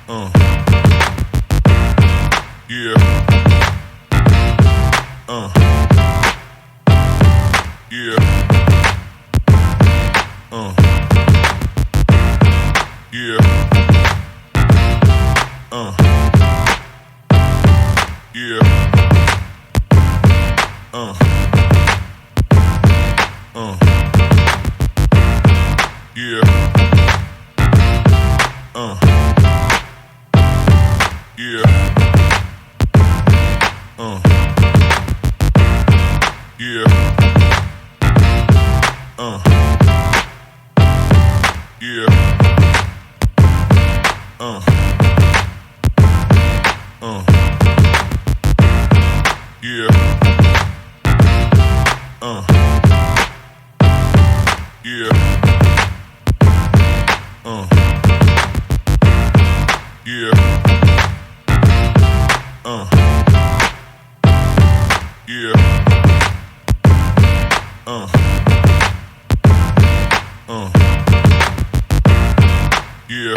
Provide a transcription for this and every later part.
Yeah. Yeah. Yeah. Yeah. Yeah. Yeah. Yeah. Yeah. Yeah. Yeah. Yeah. Yeah. Yeah. Yeah.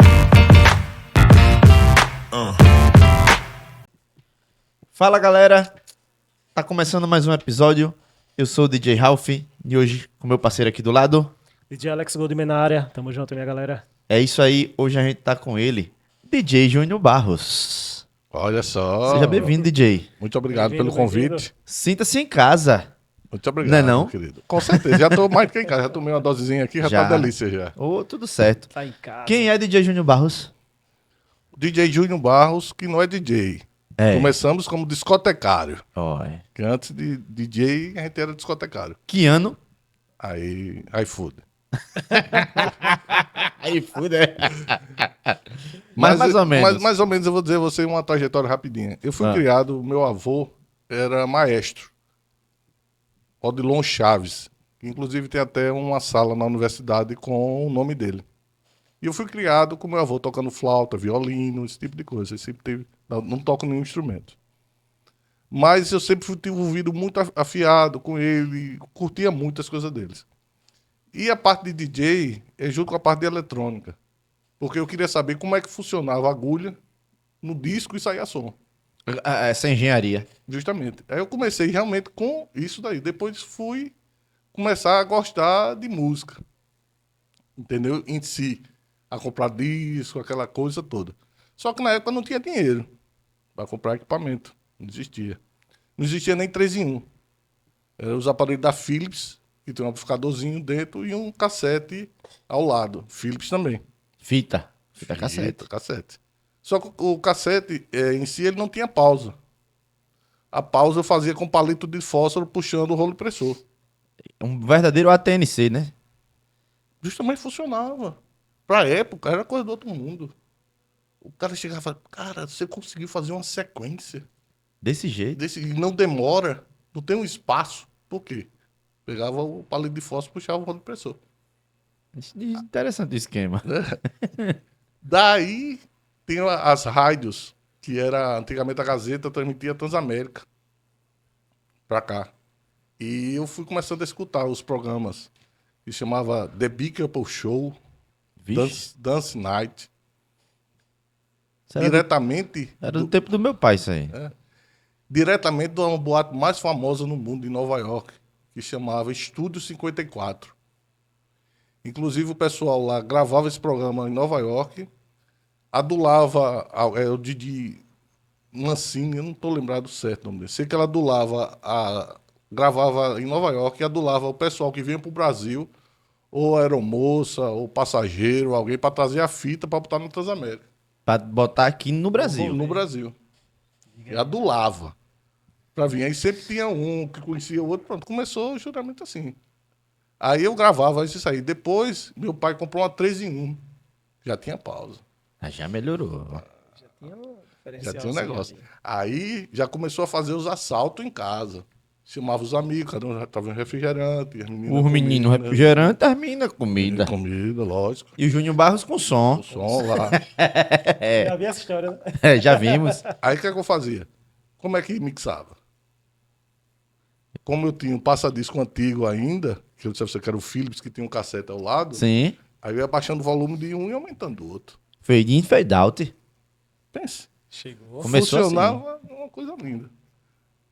Fala galera, tá começando mais um episódio. Eu sou o DJ Ralph e hoje com meu parceiro aqui do lado. DJ Alex Goldman na área, tamo junto, minha galera. É isso aí, hoje a gente tá com ele, DJ Júnior Barros. Olha só. Seja bem-vindo, DJ. Muito obrigado Bem-vindo, pelo convite. bem-vindo. Sinta-se em casa. Muito obrigado, Não é não? meu querido. Com certeza. Já tô mais do que em casa. Já tomei uma dosezinha aqui, já Já. tá delícia já. Ô, tudo certo. Tá em casa. Quem é DJ Júnior Barros? DJ Júnior Barros, que não é DJ. É. Começamos como discotecário. Ó, é. Que antes de DJ, a gente era discotecário. Que ano? Aí foda. Aí fude, é. Mas mais ou menos. Mas mais ou menos eu vou dizer a você uma trajetória rapidinha. Eu fui Ah. criado, meu avô era maestro. Odilon Chaves. Que inclusive tem até uma sala na universidade com o nome dele. E eu fui criado com meu avô tocando flauta, violino, esse tipo de coisa. Eu sempre teve, não toco nenhum instrumento. Mas eu sempre fui tive um ouvido muito afiado com ele, curtia muito as coisas deles. E a parte de DJ é junto com a parte de eletrônica. Porque eu queria saber como é que funcionava a agulha no disco e saía som. Essa engenharia. Justamente. Aí eu comecei realmente com isso daí. Depois fui começar a gostar de música. Entendeu? Em si. A comprar disco, aquela coisa toda. Só que na época não tinha dinheiro para comprar equipamento. Não existia. Não existia nem 3 em 1. Eram os aparelhos da Philips, que tem um amplificadorzinho dentro e um cassete ao lado. Philips também. Fita cassete. Fita, cassete. Só que o cassete em si ele não tinha pausa. A pausa eu fazia com palito de fósforo puxando o rolo impressor. Um verdadeiro ATNC, né? Justamente funcionava. Pra época, era coisa do outro mundo. O cara chegava e falava, cara, você conseguiu fazer uma sequência Desse jeito. desse, e não demora, não tem um espaço. Por quê? Pegava o palito de fósforo e puxava o rolo impressor. Interessante o esquema. Daí tem as rádios, que era antigamente a Gazeta transmitia Transamérica pra cá. E eu fui começando a escutar os programas que chamava The Big Apple Show, Vixe, Dance Night, isso era, diretamente era do tempo do meu pai isso aí. diretamente de uma boate mais famosa no mundo, em Nova York, que chamava Estúdio 54. Inclusive o pessoal lá gravava esse programa em Nova York, adulava o Didi Mancini, eu não estou lembrado certo o nome dele. Sei que ela gravava em Nova York e adulava o pessoal que vinha para o Brasil, ou aeromoça, ou passageiro, alguém para trazer a fita para botar no Transamérica. Pra botar aqui no Brasil. No Brasil. E adulava. Pra vir. Aí sempre tinha um que conhecia o outro. Pronto, começou o juramento assim. Aí eu gravava isso aí. Depois, meu pai comprou uma 3 em 1. Já tinha pausa. Ah, já melhorou. Já tinha um Já tinha um diferencialzinho negócio. ali. Aí já começou a fazer os assaltos em casa. Chamava os amigos, cada um já tava um refrigerante. As meninas Os meninos comida. refrigerante, as meninas comida. Comida, lógico. E o Júnior Barros com O som. som lá. Já vi essa história, né? É, já vimos. Aí o que é que eu fazia? Como é que mixava? Como eu tinha um passadisco antigo ainda, que eu disse a você que era o Philips, que tinha um cassete ao lado, Sim. aí eu ia baixando o volume de um e aumentando do outro. Fade in, fade out. Pense. Chegou. Começou assim. Funcionava uma coisa linda.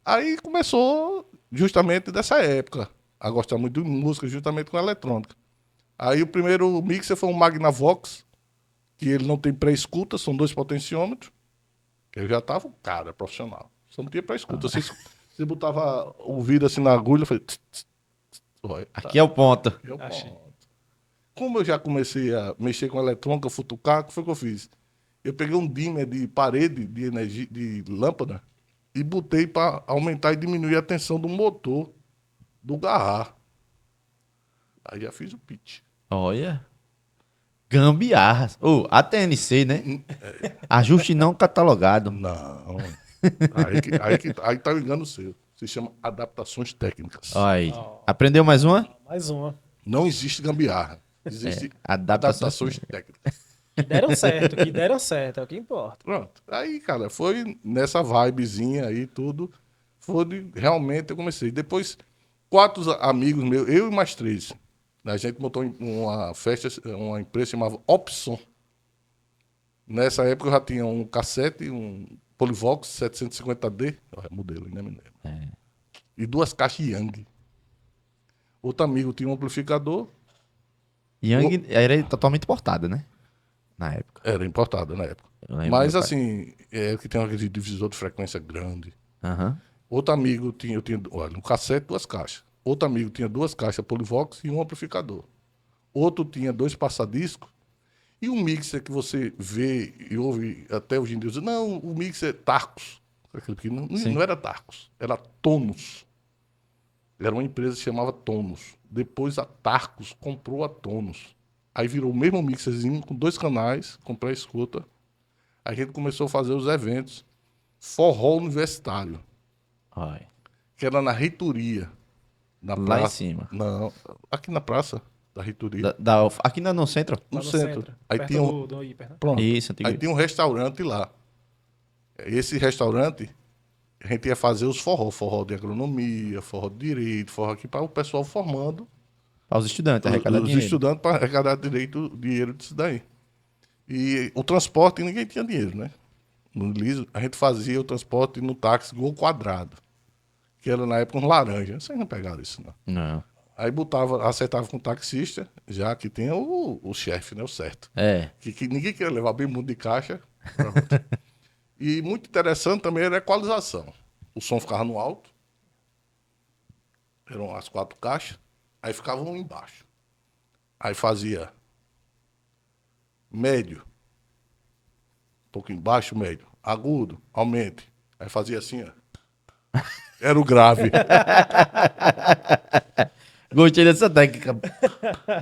Aí começou justamente dessa época a gostar muito de música, justamente com eletrônica. Aí o primeiro mixer foi um Magnavox, que ele não tem pré-escuta, são 2 potenciômetros. Eu já tava um cara profissional. Só não tinha pré-escuta. Você botava o vidro assim na agulha, eu falei... Tss, tss, tss, olha, tá, Aqui é o ponto. aqui é o Achei. ponto. Como eu já comecei a mexer com eletrônica, futucar, o que foi que eu fiz? Eu peguei um dimmer de parede de energia, de lâmpada, e botei para aumentar e diminuir a tensão do motor do garrar. Aí já fiz o pitch. Olha. Gambiarras. A TNC, né? Ajuste não catalogado. Não. Aí tá o engano seu. Se chama adaptações técnicas. Olha aí. Aprendeu mais uma? Mais uma. Não existe gambiarra. Existe adaptações adaptações técnicas. Que deram certo, é o que importa. Pronto. Aí, cara, foi nessa vibezinha aí, tudo. Realmente eu comecei. Depois, 4 amigos meus, eu e mais 3. A gente montou uma festa, uma empresa chamava Opson. Nessa época eu já tinha um cassete, um Polivox 750D, olha, modelo, ainda me lembro. E 2 caixas Yang. Outro amigo tinha um amplificador, Yang era totalmente importada, né? Na época. era importado na época. Eu lembro Mas meu pai. assim, que tem aquele divisor de frequência grande. Aham. Outro amigo eu tinha, olha, um cassete, 2 caixas. Outro amigo tinha 2 caixas Polivox e um amplificador. Outro tinha 2 passadiscos. E um mixer que você vê e ouve até hoje em dia, diz, não, o mixer é Tarcos. Aquilo que não era Tarcos, era Tonus. Era uma empresa que se chamava Tonus. Depois a Tarcos comprou a Tonus. Aí virou o mesmo mixerzinho com 2 canais, com pré-escuta. Aí a gente começou a fazer os eventos. Forró universitário, Olha. que era na reitoria. Na Lá em praça. cima. Não, aqui na praça da reitoria. Aqui no centro? no Lá centro. Aí perto tinha um, do hiper, né? pronto. Isso, antigo. Aí tinha um restaurante lá. Esse restaurante, a gente ia fazer os forró de agronomia, forró de direito, forró aqui para o pessoal formando, Para os estudantes, arrecadar os dinheiro. estudantes para arrecadar dinheiro disso daí. E o transporte, ninguém tinha dinheiro, né? No liso, a gente fazia o transporte no táxi Gol Quadrado, que era na época um laranja. Vocês não pegaram isso, não. Não. Aí acertava com o taxista, já que tem o chefe, né? O certo. É. Que ninguém queria levar bem mundo de caixa. pra outra. E muito interessante também era a equalização. O som ficava no alto, eram as 4 caixas, aí ficava um embaixo. Aí fazia médio, um pouco embaixo, médio, agudo, aumente. Aí fazia assim, ó. Era o grave. Gostei dessa técnica.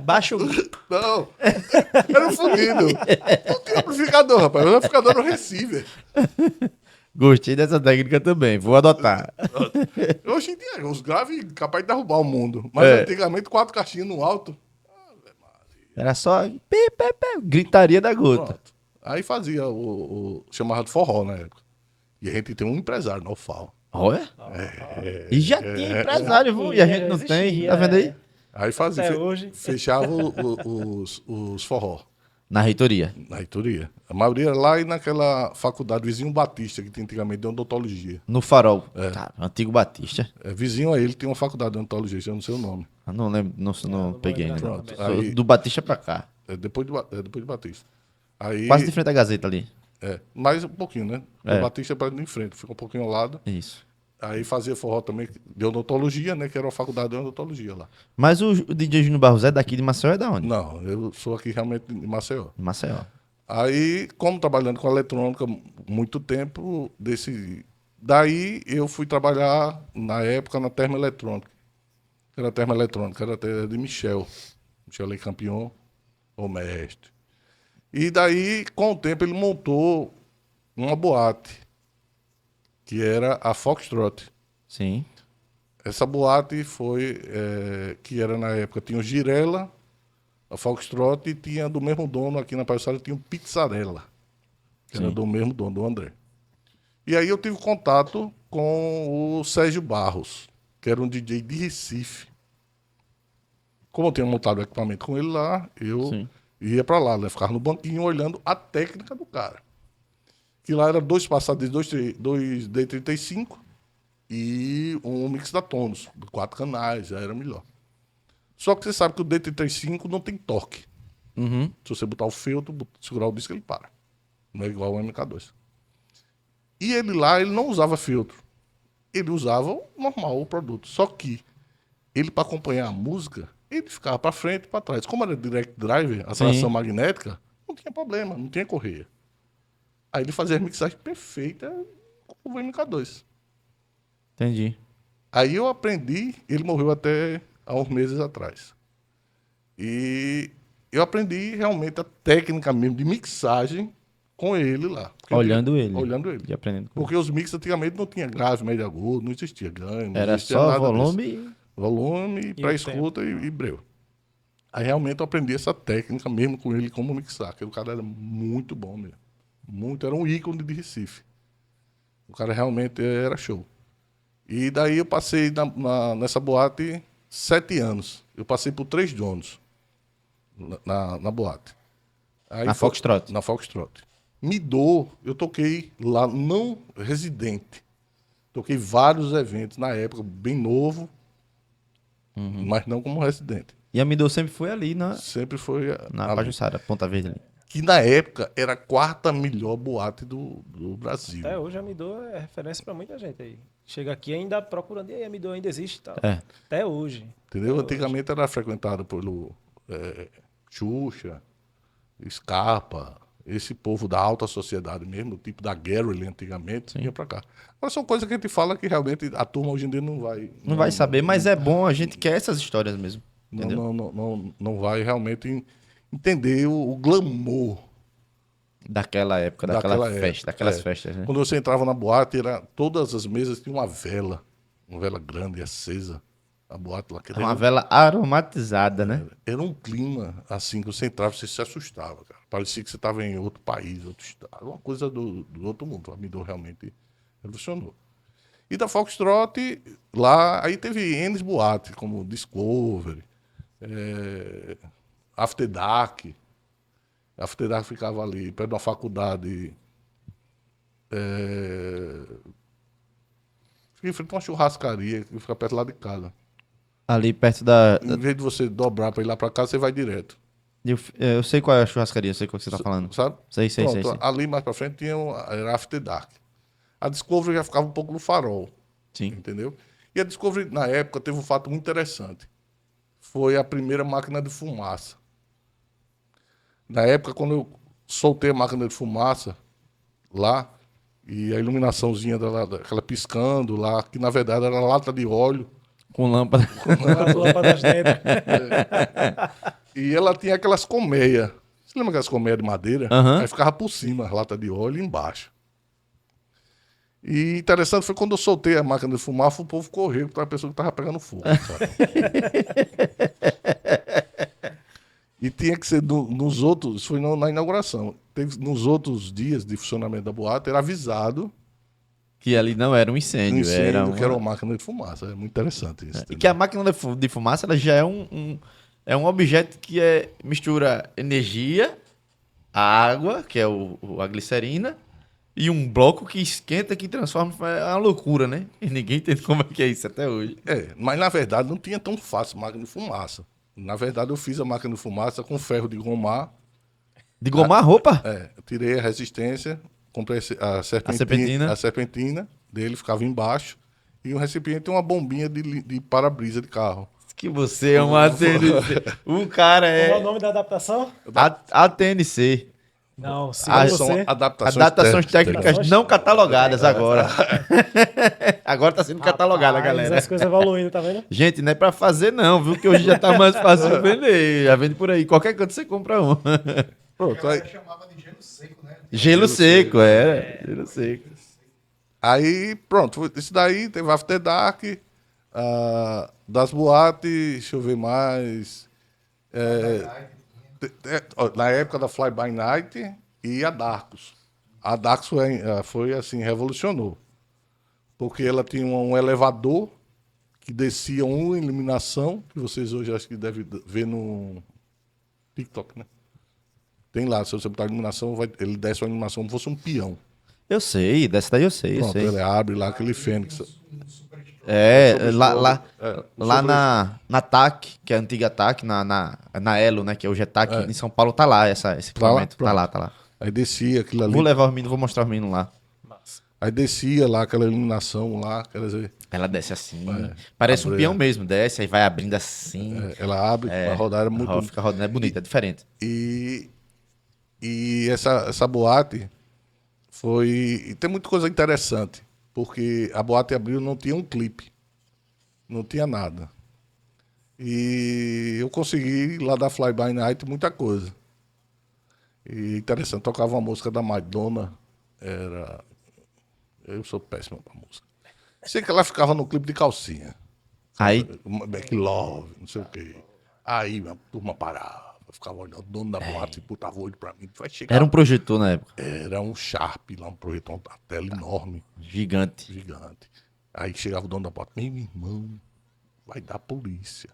Baixa o... Não, era um fudido. Não tinha amplificador, rapaz. O amplificador era o receiver. Gostei dessa técnica também. Vou adotar. Hoje em dia, os graves capazes de derrubar o mundo. Mas antigamente, 4 caixinhas no alto. Era só gritaria da gota. Pronto. Aí fazia o chamado forró na época. E a gente tem um empresário no FAO. Olha. E já tinha empresário, viu? E a gente não tem. Tá vendo aí? Aí fazia, Até hoje. fechava os forró Na reitoria. na reitoria. A maioria era lá e naquela faculdade Vizinho Batista, que tinha antigamente de odontologia. No Farol. Cara, antigo Batista. Vizinho a ele tem uma faculdade de odontologia, eu não sei o nome. Eu não lembro, não não peguei vou ainda. lembrar Pronto. Sou Aí- do Batista pra cá. Depois de Batista. Aí, Quase de frente à Gazeta ali. mais um pouquinho, né? É. O Batista para em frente, fica um pouquinho ao lado. Isso. Aí fazia forró também de odontologia, né? Que era uma faculdade de odontologia lá. Mas o DJ Júnior Barros é daqui de Maceió, é da onde? Não, eu sou aqui realmente de Maceió. De Maceió. Aí, como trabalhando com eletrônica muito tempo, daí eu fui trabalhar na época na termoeletrônica. Era termoeletrônica, era até de Michel Lei Campion, o mestre. E daí, com o tempo, ele montou uma boate, que era a Foxtrot. Sim. Essa boate foi, que era na época, tinha o Girela, a Foxtrot, e tinha do mesmo dono, aqui na Palhaçada, tinha o Pizzarella, que era Sim. do mesmo dono, do André. E aí eu tive contato com o Sérgio Barros, que era um DJ de Recife. Como eu tinha montado o equipamento com ele lá, eu Sim. ia pra lá, né? Ficava no banquinho olhando a técnica do cara. Que lá era 2 passados de 2 D35 e um mix da Tonus, de 4 canais, já era melhor. Só que você sabe que o D35 não tem torque. Uhum. Se você botar o feltro, segurar o disco, ele para. Não é igual ao MK2. E ele lá, ele não usava filtro. Ele usava o normal, o produto. Só que ele, para acompanhar a música, ele ficava para frente e para trás. Como era direct drive, a tração magnética, não tinha problema, não tinha correia. Aí ele fazia a mixagem perfeita com o MK2. Entendi. Aí eu aprendi, ele morreu até há uns meses atrás. E eu aprendi realmente a técnica mesmo de mixagem com ele lá. Olhando ele. Olhando ele. E aprendendo com ele. Porque os mix antigamente não tinha grave, médio agudo, não existia ganho. Não Era existia só nada volume disso. Volume, pré-escuta e breu. Aí realmente eu aprendi essa técnica mesmo com ele como mixar. Porque o cara era muito bom mesmo. Muito, era um ícone de Recife. O cara realmente era show. E daí eu passei nessa boate 7 anos. Eu passei por 3 donos na boate. Aí Na Foxtrot. Na Foxtrot. Midô, eu toquei lá, não residente. Toquei vários eventos na época, bem novo, mas não como residente. E a Midô sempre foi ali Sempre foi na Pajuçara, Ponta Verde ali. que na época era a 4ª melhor boate do Brasil. Até hoje a Midô é referência pra muita gente aí. Chega aqui ainda procurando, e aí a Midô ainda existe e tal. É. Até hoje. Entendeu? Antigamente era frequentado pelo Xuxa, Scarpa, esse povo da alta sociedade mesmo, tipo da Garrett antigamente, vinha pra cá. Mas são coisas que a gente fala que realmente a turma hoje em dia não vai... Não vai saber, mas é bom, a gente quer essas histórias mesmo. Entendeu? Não vai realmente entender o glamour Daquela época, daquela festa, daquelas É. festas, né? Quando você entrava na boate, todas as mesas tinham uma vela grande, acesa. A boate lá. Uma vela aromatizada, né? Era um clima, assim, que você entrava, você se assustava, cara. Parecia que você estava em outro país, outro estado. Uma coisa do outro mundo. A Midô realmente revolucionou. E da Foxtrot, lá, aí teve N boates, como Discovery, After Dark. After Dark ficava ali, perto da faculdade. Fica em frente a uma churrascaria, que fica perto lá de casa. Ali perto da. Em vez de você dobrar para ir lá para casa, você vai direto. Eu sei qual é a churrascaria, eu sei qual que você tá falando. Sabe? Sei. Pronto, ali mais pra frente era After Dark. A Discovery já ficava um pouco no farol. Sim. Entendeu? E a Discovery, na época, teve um fato muito interessante. Foi a primeira máquina de fumaça. Na época, quando eu soltei a máquina de fumaça lá, e a iluminaçãozinha daquela piscando lá, que na verdade era lata de óleo, Com lâmpada. As lâmpadas dentro. e ela tinha aquelas colmeias. Você lembra aquelas colmeias de madeira? Aham. Aí ficava por cima, a lata de óleo e embaixo. E interessante foi quando eu soltei a máquina de fumaça, o povo correu, porque a pessoa que estava pegando fogo. Sabe? E tinha que ser nos outros, foi na inauguração. Nos outros dias de funcionamento da boate, era avisado Que ali não era um do incêndio, incêndio, era uma... que era uma máquina de fumaça. É muito interessante isso. E entendeu? que a máquina de fumaça ela já é é um objeto que mistura energia, a água, que é a glicerina, e um bloco que esquenta, que transforma. É uma loucura, né? E ninguém entende como é que é isso até hoje. Mas na verdade não tinha tão fácil máquina de fumaça. Na verdade eu fiz a máquina de fumaça com ferro de gomar. De gomar a roupa? Eu tirei a resistência, comprei a serpentina. serpentina dele, ficava embaixo. E o recipiente tem uma bombinha de para-brisa de carro. Que você é um ATNC. O cara Qual é o é nome da adaptação? ATNC. Não, se São Adaptações, Adaptações técnicas técnicas. não catalogadas agora. Agora tá sendo catalogada, Rapaz, galera. As coisas evoluindo, tá vendo? Gente, não é pra fazer não, viu? Que hoje já tá mais fácil de vender. Já vende por aí. Qualquer canto você compra um. Pronto, aí, Chamava de gelo seco, né? Gelo seco, Gelo seco. aí, pronto, isso daí teve After Dark, das boates, deixa eu ver mais. Na época da Fly By Night e a Darkus. A Darkus foi assim, revolucionou. Porque ela tinha um elevador que descia uma iluminação, que vocês hoje acho que devem ver no TikTok, né? Tem lá, se você botar iluminação, ele desce uma iluminação como se fosse um peão. Eu sei, dessa daí eu sei, eu Pronto, sei. ele abre lá aquele Fênix. É, lá Sobre- na TAC, que é a antiga TAC, na Elo, né? Que hoje é TAC, em São Paulo, tá lá esse Tá lá? equipamento. Tá lá, Pronto. tá lá. Aí descia aquilo ali. Vou levar os meninos, vou mostrar os meninos lá. Massa. Aí descia lá aquela iluminação lá, quer dizer, Ela desce assim. Parece um abre- peão mesmo, desce, aí vai abrindo assim. ela abre, a rodar era muito. Fica rodando, é bonito, é diferente. E, e essa boate foi. E tem muita coisa interessante, porque a boate abriu não tinha um clipe, não tinha nada. E eu consegui lá da Fly By Night muita coisa. E interessante, tocava uma música da Madonna, era. Eu sou péssimo pra música. Sei que ela ficava no clipe de calcinha. Aí, Back Love, não sei o quê. Aí a turma parava, ficava olhando, o dono da boate botava o olho pra mim. Vai chegar. era um projetor na época. Era um Sharp lá, um projetor, uma tela enorme, Gigante. gigante. Aí chegava o dono da boate, meu irmão, vai dar polícia.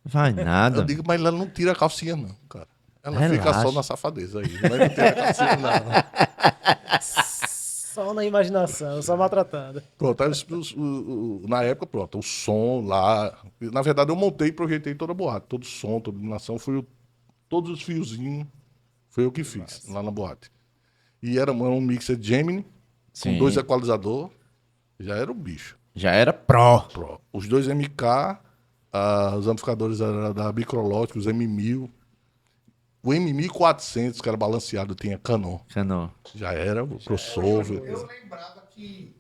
Vai Eu nada. digo, mas ela não tira a calcinha, não, cara. Ela fica Relaxa. só na safadeza aí, mas não tira a calcinha, não. Só na imaginação, só maltratando. Pronto, aí na época, pronto, o som lá. Na verdade, eu montei e projetei toda a boate. Todo o som, toda a iluminação, todos os fiozinhos, foi eu que fiz lá na boate. E era um mixer Gemini, Sim. com 2 equalizadores, já era o bicho. Já era pró. Pro. Os 2 MK, os amplificadores eram da Micrológica, os M1000. O M1400, que era balanceado, tinha Canon. Canon. Já era o crossover. Eu lembrava que.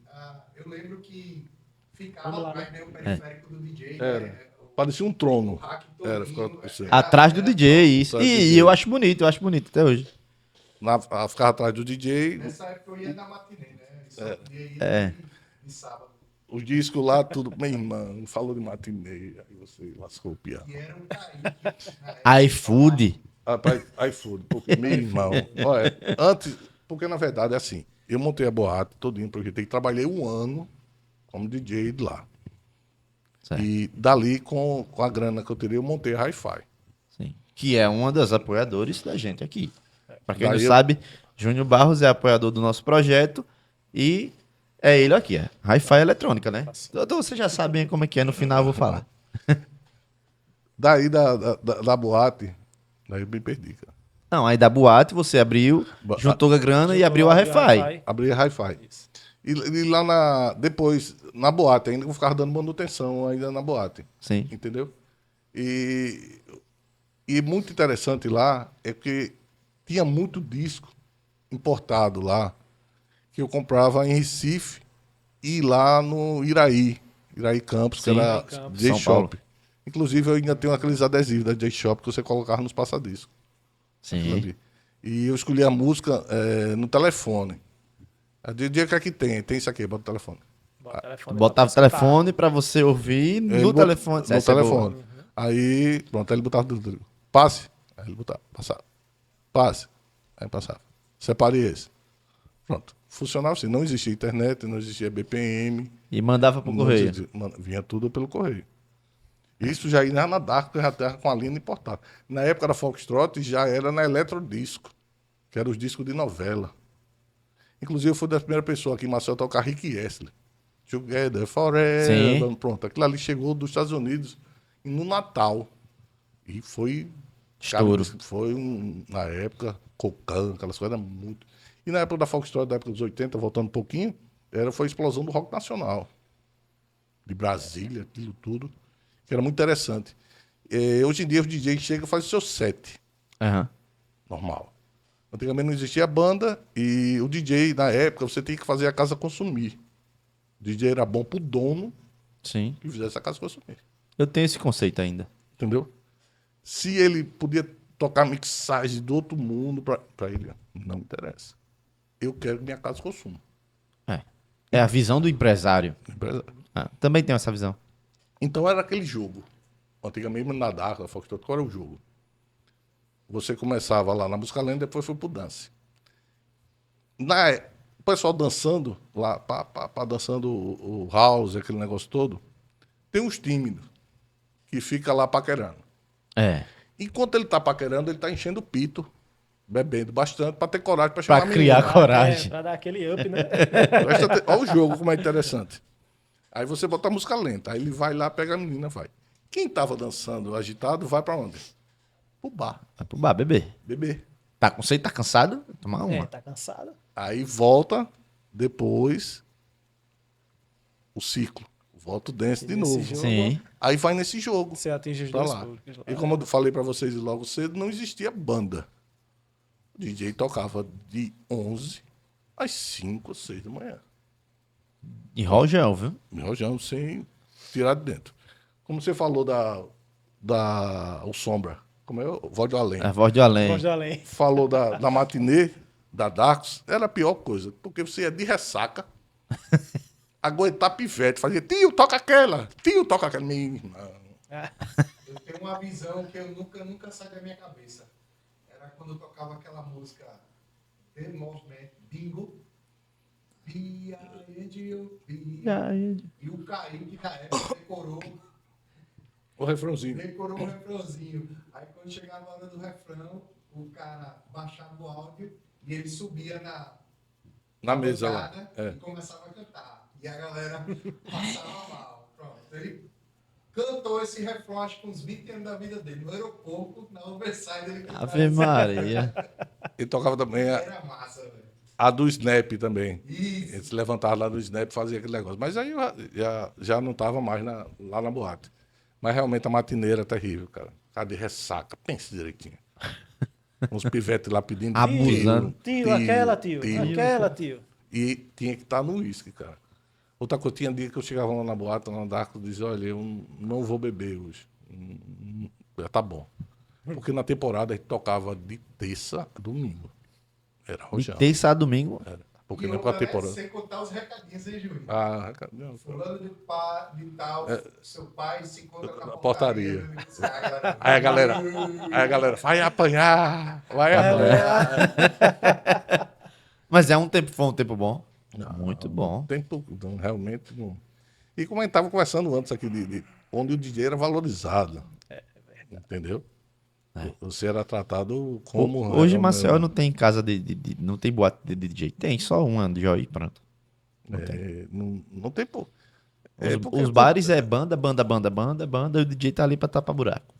Eu lembro que ficava atrás meio periférico do DJ. Né? Parecia um trono. O hack Era, todinho, ficava assim. Atrás do DJ, isso. Atrás do E DJ. eu acho bonito até hoje. Ficava atrás do DJ, Nessa época eu ia na matinê, né? Só podia ir de sábado. os discos lá, tudo. Meu irmão, falou de matinê, aí você lascou o piano. E era um Kaique. iFood. Rapaz, iFood, porque, meu irmão, olha, antes, porque na verdade é assim, eu montei a boate todinho, projetei, trabalhei 1 ano como DJ de lá. Certo. E dali, com a grana que eu teria, eu montei a Hi-Fi. Sim. Que é uma das apoiadores da gente aqui. Pra quem não Daí eu- sabe, Júnior Barros é apoiador do nosso projeto e é ele aqui, é. Hi-Fi Eletrônica, né? Então vocês já sabem como é que é, no final eu vou falar. Daí da boate, daí eu me perdi, cara. Não, aí da boate você abriu, juntou a grana e abriu a Hi-Fi. Abri a Hi-Fi. E lá depois, na boate, ainda eu ficava dando manutenção ainda na boate. Sim. Entendeu? E muito interessante lá é que tinha muito disco importado lá, que eu comprava em Recife e lá no Iraí Campos, que Sim. era Campos. J-Shop. Inclusive, eu ainda tenho aqueles adesivos da J-Shop que você colocava nos passadiscos. Aquilo Sim. ali. E eu escolhi a música no telefone. A dia que aqui tem isso aqui, bota o telefone. Bota o telefone Botava o lá pra telefone pra você ouvir Ele no bot- telefone. No Essa é boa. telefone. Aí, pronto, aí ele botava tudo. Passe. Aí ele botava, passava. Passe. Aí passava. Separe esse. Pronto. Funcionava assim. Não existia internet, não existia BPM. E mandava pro não correio. existia- vinha tudo pelo correio. Isso já ia na Dark, já estava com a linha importada. Na época da Foxtrot, já era na Eletrodisco, que eram os discos de novela. Inclusive, eu fui das primeiras pessoas aqui em Marcel a tocar Rick Astley. Together Forever. Sim. Pronto, aquilo ali chegou dos Estados Unidos no Natal. E foi. Estouro. Cara, foi na época, Cocan, aquelas coisas, era muito. E na época da Foxtrot, da época dos 80, voltando um pouquinho, foi a explosão do rock nacional. De Brasília, aquilo tudo. Que era muito interessante. Hoje em dia, o DJ chega e faz o seu set. Aham. Normal. Antigamente não existia banda e o DJ, na época, você tinha que fazer a casa consumir. O DJ era bom pro dono Sim. que fizesse a casa consumir. Eu tenho esse conceito ainda. Entendeu? Se ele podia tocar mixagem do outro mundo pra ele, não me interessa. Eu quero que minha casa consuma. É a visão do empresário. Empresa- Ah, também tenho essa visão. Então era aquele jogo. Antigamente na Dark, na Foxtrot, qual era o jogo? Você começava lá na música lenta, depois foi pro dance. O pessoal dançando lá, dançando o house, aquele negócio todo, tem uns tímidos que fica lá paquerando. É. Enquanto ele tá paquerando, ele tá enchendo o pito bebendo bastante pra ter coragem pra chamar Pra a criar menina. coragem. Pra dar aquele up, né? Olha o jogo, como é interessante. Aí você bota a música lenta, aí ele vai lá, pega a menina, vai. Quem tava dançando agitado, vai pra onde? Pro bar, Vai pro bar, bebê. beber. Tá com sede, tá cansado? Tomar uma. Tá cansado. Aí volta, depois, o ciclo. Volta o dance de Nesse novo. jogo, Sim. Aí vai nesse jogo. Você atinge os Pra dois lá. públicos lá. E como eu falei pra vocês logo cedo, não existia banda. O DJ tocava de 11 às 5, 6 da manhã. E rojão, viu? Rojão sem tirar de dentro. Como você falou o Sombra, como é o Voz do Além. A voz de além. Voz do além. Falou da matinê, da Darks, era a pior coisa. Porque você ia de ressaca, aguentar pivete, fazia, tio, toca aquela, minha irmã. Eu tenho uma visão que eu nunca sai da minha cabeça. Era quando eu tocava aquela música The Movement Bingo. B-I-N-G-O-B. E o Kaique na época O refrãozinho. decorou o refrãozinho. Aí quando chegava a hora do refrão, o cara baixava o áudio e ele subia Na mesa lá. bancada É. e começava a cantar. E a galera passava mal. Pronto. Ele cantou esse refrão, acho que uns 20 anos da vida dele. No aeroporto, na Overside, ele cantava. Ave Maria. Ele tocava também Era massa, velho. a do Snap também. Isso. Ele se levantava lá no Snap e fazia aquele negócio. Mas aí eu já não estava mais lá na boate. Mas realmente a matineira é terrível, cara. Cara de ressaca, pense direitinho. Uns pivetes lá pedindo Abusando. Tio, aquela, tio. Aquela, tio. E tinha que estar no uísque, cara. Outra coisa, tinha dia que eu chegava lá na boate, lá no Darko, e dizia, olha, eu não vou beber hoje. Já tá bom. Porque na temporada a gente tocava de terça a domingo. Era De rojão. terça a domingo. Era. Porque E não é pra outra, né, temporada. sem contar os recadinhos, hein, Júlio? Ah, não, Fulano de tal, seu pai se encontra na Na portaria. portaria. Aí a galera, vai apanhar, vai apanhar. Mas foi um tempo bom. Muito bom. Tempo, não, realmente não. E como a gente estava conversando antes aqui, de onde o DJ era valorizado. Entendeu? Você era tratado como. Hoje Maceió não tem casa não tem boate de DJ. Tem só uma de Joy, pronto. Não tem pô. Os bares é banda, e o DJ tá ali pra tapar buraco.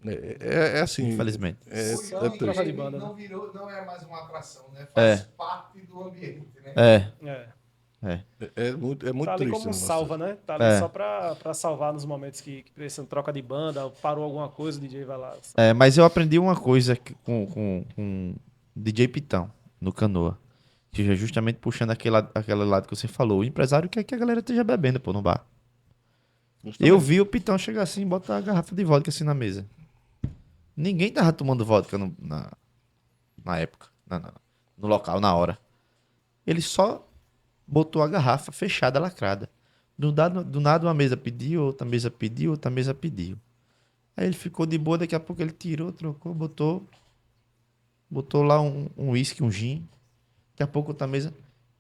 É assim. Infelizmente. É Hoje, triste. de banda, não virou, não é mais uma atração, né? Faz É. parte do ambiente, né? É. É muito Tá ali triste. como o negócio. salva, né? Tá ali É. só pra salvar nos momentos que precisam troca de banda, parou alguma coisa, o DJ vai lá. Mas eu aprendi uma coisa com DJ Pitão, no Canoa. Que é justamente puxando aquele lado que você falou. O empresário quer que a galera esteja bebendo, pô, no bar. Eu vi o Pitão chegar assim e botar a garrafa de vodka assim na mesa. Ninguém tava tomando vodka na época, no local, na hora. Ele só botou a garrafa fechada, lacrada. Do nada uma mesa pediu, outra mesa pediu, outra mesa pediu. Aí ele ficou de boa, daqui a pouco ele tirou, trocou, botou lá um uísque, um gin. Daqui a pouco outra mesa.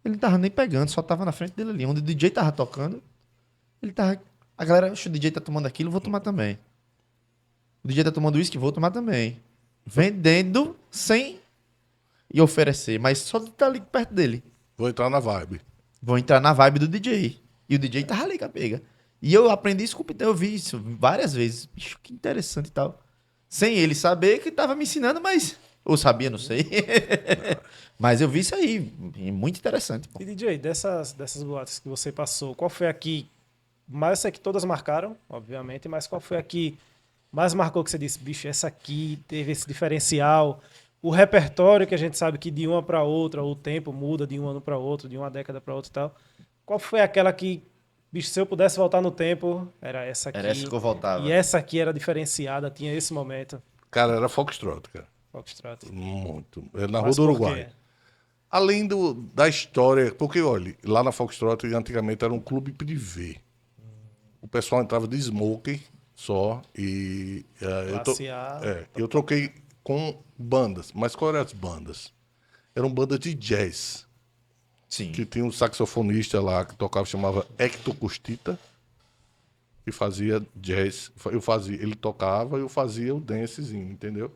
Ele não tava nem pegando, só tava na frente dele ali. Onde o DJ tava tocando, ele tava... A galera, o DJ tá tomando aquilo, vou tomar também. O DJ tá tomando uísque, vou tomar também. Vendendo sem e oferecer, mas só de estar ali perto dele. Vou entrar na vibe. Vou entrar na vibe do DJ. E o DJ tava ali com a pega. E eu aprendi isso com o Pitão, eu vi isso várias vezes. Bicho, que interessante e tal. Sem ele saber que tava me ensinando, mas... Ou sabia, não sei. Mas eu vi isso aí. Muito interessante. Pô. E DJ, dessas boates que você passou, qual foi a que mais, eu sei que todas marcaram, obviamente, mas qual foi a que mais marcou que você disse, bicho, essa aqui teve esse diferencial, o repertório que a gente sabe que de uma para outra, o tempo muda de um ano para outro, de uma década para outra e tal. Qual foi aquela que, bicho, se eu pudesse voltar no tempo, era essa aqui. Era essa que eu voltava. E essa aqui era diferenciada, tinha esse momento. Cara, era Foxtrot, cara. Foxtrot. Muito. É na Rua Mas do por Uruguai. quê? Além da história, porque, olha, lá na Foxtrot antigamente era um clube privê. O pessoal entrava de smoking só e Classe A. eu troquei com bandas. Mas qual eram as bandas? Eram bandas de jazz. Sim. Que tinha um saxofonista lá que tocava, chamava Hector Costita, que fazia jazz. Ele tocava e eu fazia o dancezinho, entendeu?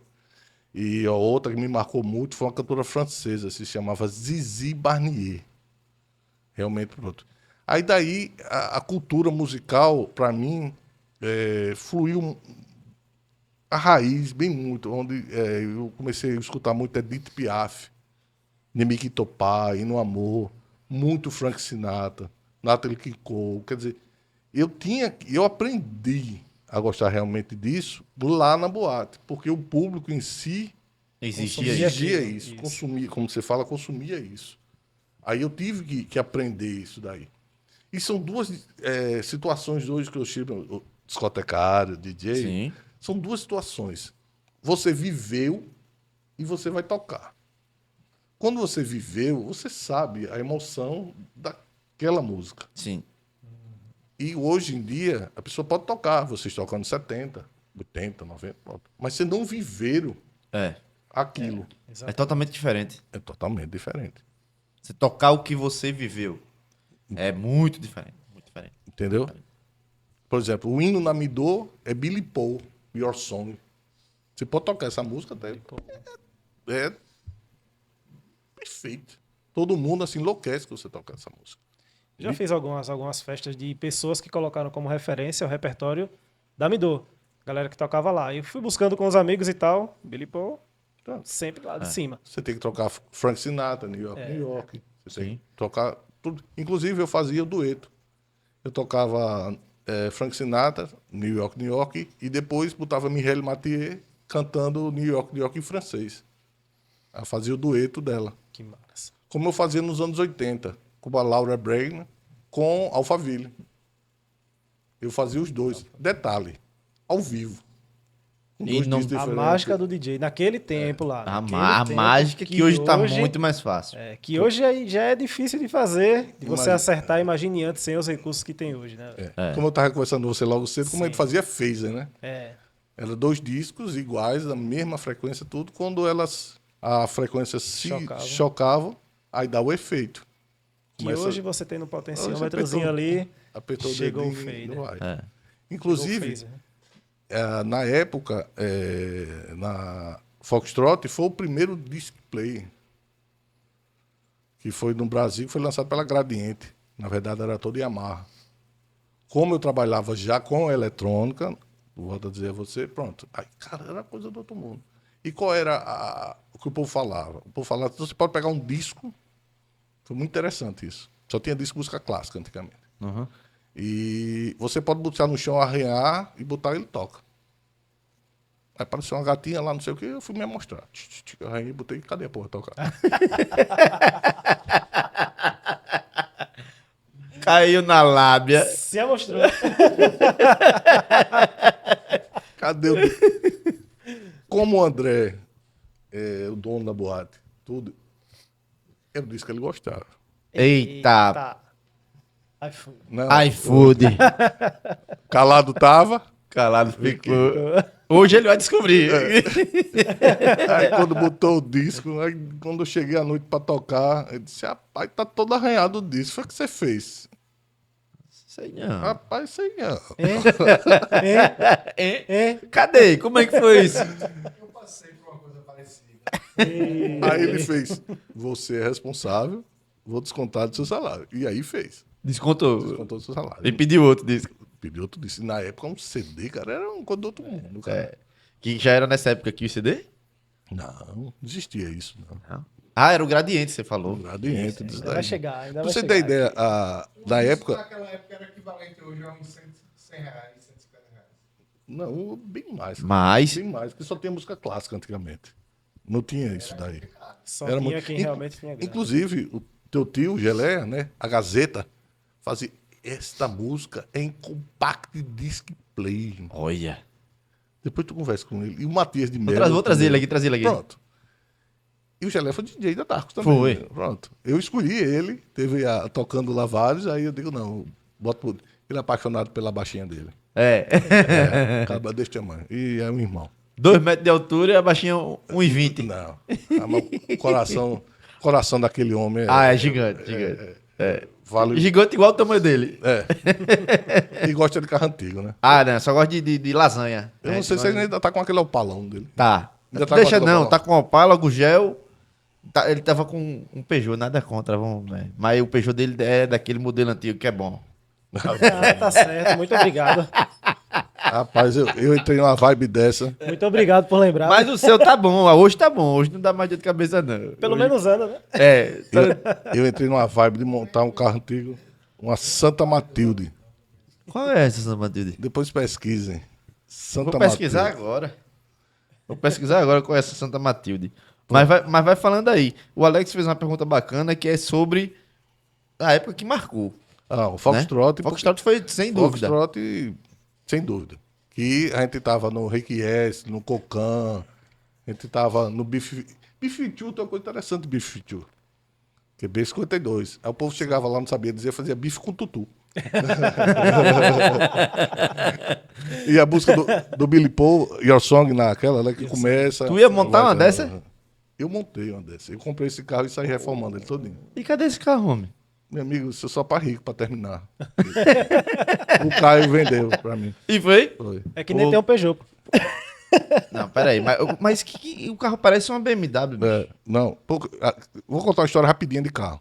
E a outra que me marcou muito foi uma cantora francesa, se chamava Zizi Barnier. Realmente, pronto. Aí daí, a cultura musical, para mim, fluiu a raiz bem muito, onde eu comecei a escutar muito Edith Piaf, Nemiki Topá, Hino Amor, muito Frank Sinatra, Natalie King Cole. Quer dizer, eu aprendi a gostar realmente disso lá na boate, porque o público em si Existia Consumia isso. exigia aquilo, isso, isso. consumia, como você fala, consumia isso. Aí eu tive que aprender isso daí. E são duas situações hoje que eu chamo discotecário, DJ. Sim. São duas situações. Você viveu e você vai tocar. Quando você viveu, você sabe a emoção daquela música. Sim. E hoje em dia, a pessoa pode tocar. Vocês tocam nos 70, 80, 90, pronto. Mas você não viveram É. aquilo. É totalmente diferente. É totalmente diferente. Você tocar o que você viveu. É muito diferente. Muito diferente. Entendeu? Por exemplo, o hino na Midô é Billy Paul, Your Song. Você pode tocar essa música até. É perfeito. Todo mundo assim enlouquece que você tocar essa música. Já fiz algumas festas de pessoas que colocaram como referência o repertório da Midô. Galera que tocava lá. Eu fui buscando com os amigos e tal. Billy Paul, sempre lá de cima. Você tem que tocar Frank Sinatra, New York, New York. Você tem que tocar tudo. Inclusive, eu fazia o dueto. Eu tocava Frank Sinatra, New York, New York, e depois botava Mireille Mathieu cantando New York, New York em francês. Eu fazia o dueto dela. Que massa. Como eu fazia nos anos 80, com a Laura Bryan, com Alphaville. Eu fazia os dois. Detalhe, ao vivo. Com E dois não- discos A diferentes. mágica do DJ, naquele tempo lá. A naquele tempo mágica que hoje tá muito mais fácil. Que hoje já é difícil de fazer, de você Imagina. acertar, imagine antes, sem os recursos que tem hoje, né? Como eu estava conversando com você logo cedo, como a gente fazia phaser, né? É. Era dois discos iguais, da mesma frequência, tudo. Quando a frequência se chocavam, aí dá o efeito. Que Começa- hoje você tem no Hoje potenciômetrozinho apertou- ali, apertou chegou o dedinho, fader. não vai. É. Inclusive, chegou o phaser. na época, na Foxtrot, foi o primeiro display que foi no Brasil, que foi lançado pela Gradiente. Na verdade, era todo Yamaha. Como eu trabalhava já com eletrônica, volto a dizer a você, pronto. Aí, cara, era coisa do outro mundo. E qual era o que o povo falava? O povo falava, você pode pegar um disco, foi muito interessante isso. Só tinha disco de música clássica antigamente. Uhum. E você pode botar no chão, arranhar e botar ele toca. Aí apareceu uma gatinha lá, não sei o que, eu fui me mostrar. Aí botei, cadê a porra tocar? Caiu na lábia. Se amostrou. Cadê o. Como o André é o dono da boate, tudo, eu disse que ele gostava. Eita. Aí foi. Não, iFood. calado tava. Calado ficou. Hoje ele vai descobrir. Aí quando botou o disco, aí quando eu cheguei à noite pra tocar, eu disse, rapaz, tá todo arranhado o disco. Foi o que você fez? Sei não. Rapaz, sei não. Cadê? Como é que foi isso? Eu passei por uma coisa parecida. Aí ele fez, você é responsável, vou descontar do seu salário. E aí fez. Descontou. Descontou do seu salário. Ele pediu outro disco. Pediu outro disco. Na época, um CD, cara, era uma coisa do outro mundo, cara. Que já era nessa época aqui o CD? Não existia isso, não. Ah, era o Gradiente, você falou. Gradiente disso Ainda vai daí. chegar, ainda Pra vai você chegar. ter ideia, na Isso época... naquela época era equivalente hoje a uns 100 reais, 150 reais. Não, bem mais. Mas- Bem mais, porque só tinha música clássica antigamente. Não tinha isso daí. Só Era tinha muito- quem realmente tinha grana. Inclusive, o teu tio, Gelé, né? A Gazeta, fazia... Esta música é em compact disc play. Olha. Depois tu conversa com ele. E o Matias de Mello. Vou trazer ele aqui, trazer ele aqui. Pronto. E o Gelé foi DJ da Darkos também. Foi. Né? Pronto. Eu escolhi ele, teve tocando lá vários, aí eu digo, não, boto ele é apaixonado pela baixinha dele. Acaba desse tamanho. E é um irmão. 2 metros de altura e a baixinha 1,20. Não. O coração daquele homem É gigante, gigante. vale. Gigante igual o tamanho dele. E gosta de carro antigo, né? Ah, não, só gosto de lasanha. Eu não sei se ele ainda tá com aquele opalão dele. Tá. Ainda tá Deixa com a não, Opala? tá com o Opala, Gugel. Ele tava com um Peugeot, nada contra, vamos, né? Mas o Peugeot dele é daquele modelo antigo que é bom. Ah, tá certo. Muito obrigado. Rapaz, eu entrei numa vibe dessa. Muito obrigado por lembrar. Mas o seu tá bom, hoje tá bom, hoje não dá mais dor de cabeça, não. Pelo Hoje- menos anda, né? É, Eu entrei numa vibe de montar um carro antigo, uma Santa Matilde. qual é essa, Santa Matilde? Depois pesquisem. Santa Vou pesquisar Matilde. agora. Vou pesquisar agora qual é essa Santa Matilde. Mas vai falando aí. O Alex fez uma pergunta bacana que é sobre a época que marcou. Ah, o Foxtrot. Né? Foxtrot foi sem dúvida. Foxtrot, sem dúvida. Que a gente tava no Requies, no Cocan, a gente tava no Bife... Bife Tchu tem uma coisa interessante do Bife Tchu. Que é B52. Aí o povo chegava lá, não sabia dizer, fazia bife com tutu. E a música do Billy Paul, Your Song, naquela, né, que começa... Tu ia montar uma dessa? Eu montei uma dessa. Eu comprei esse carro e saí reformando ele todinho. E cadê esse carro, homem? Meu amigo, isso é só pra rico, pra terminar. O Caio vendeu pra mim. E foi? Foi. É que nem tem um Peugeot. Pô. Não, peraí. Mas o carro parece uma BMW, bicho. É, não, vou contar uma história rapidinha de carro.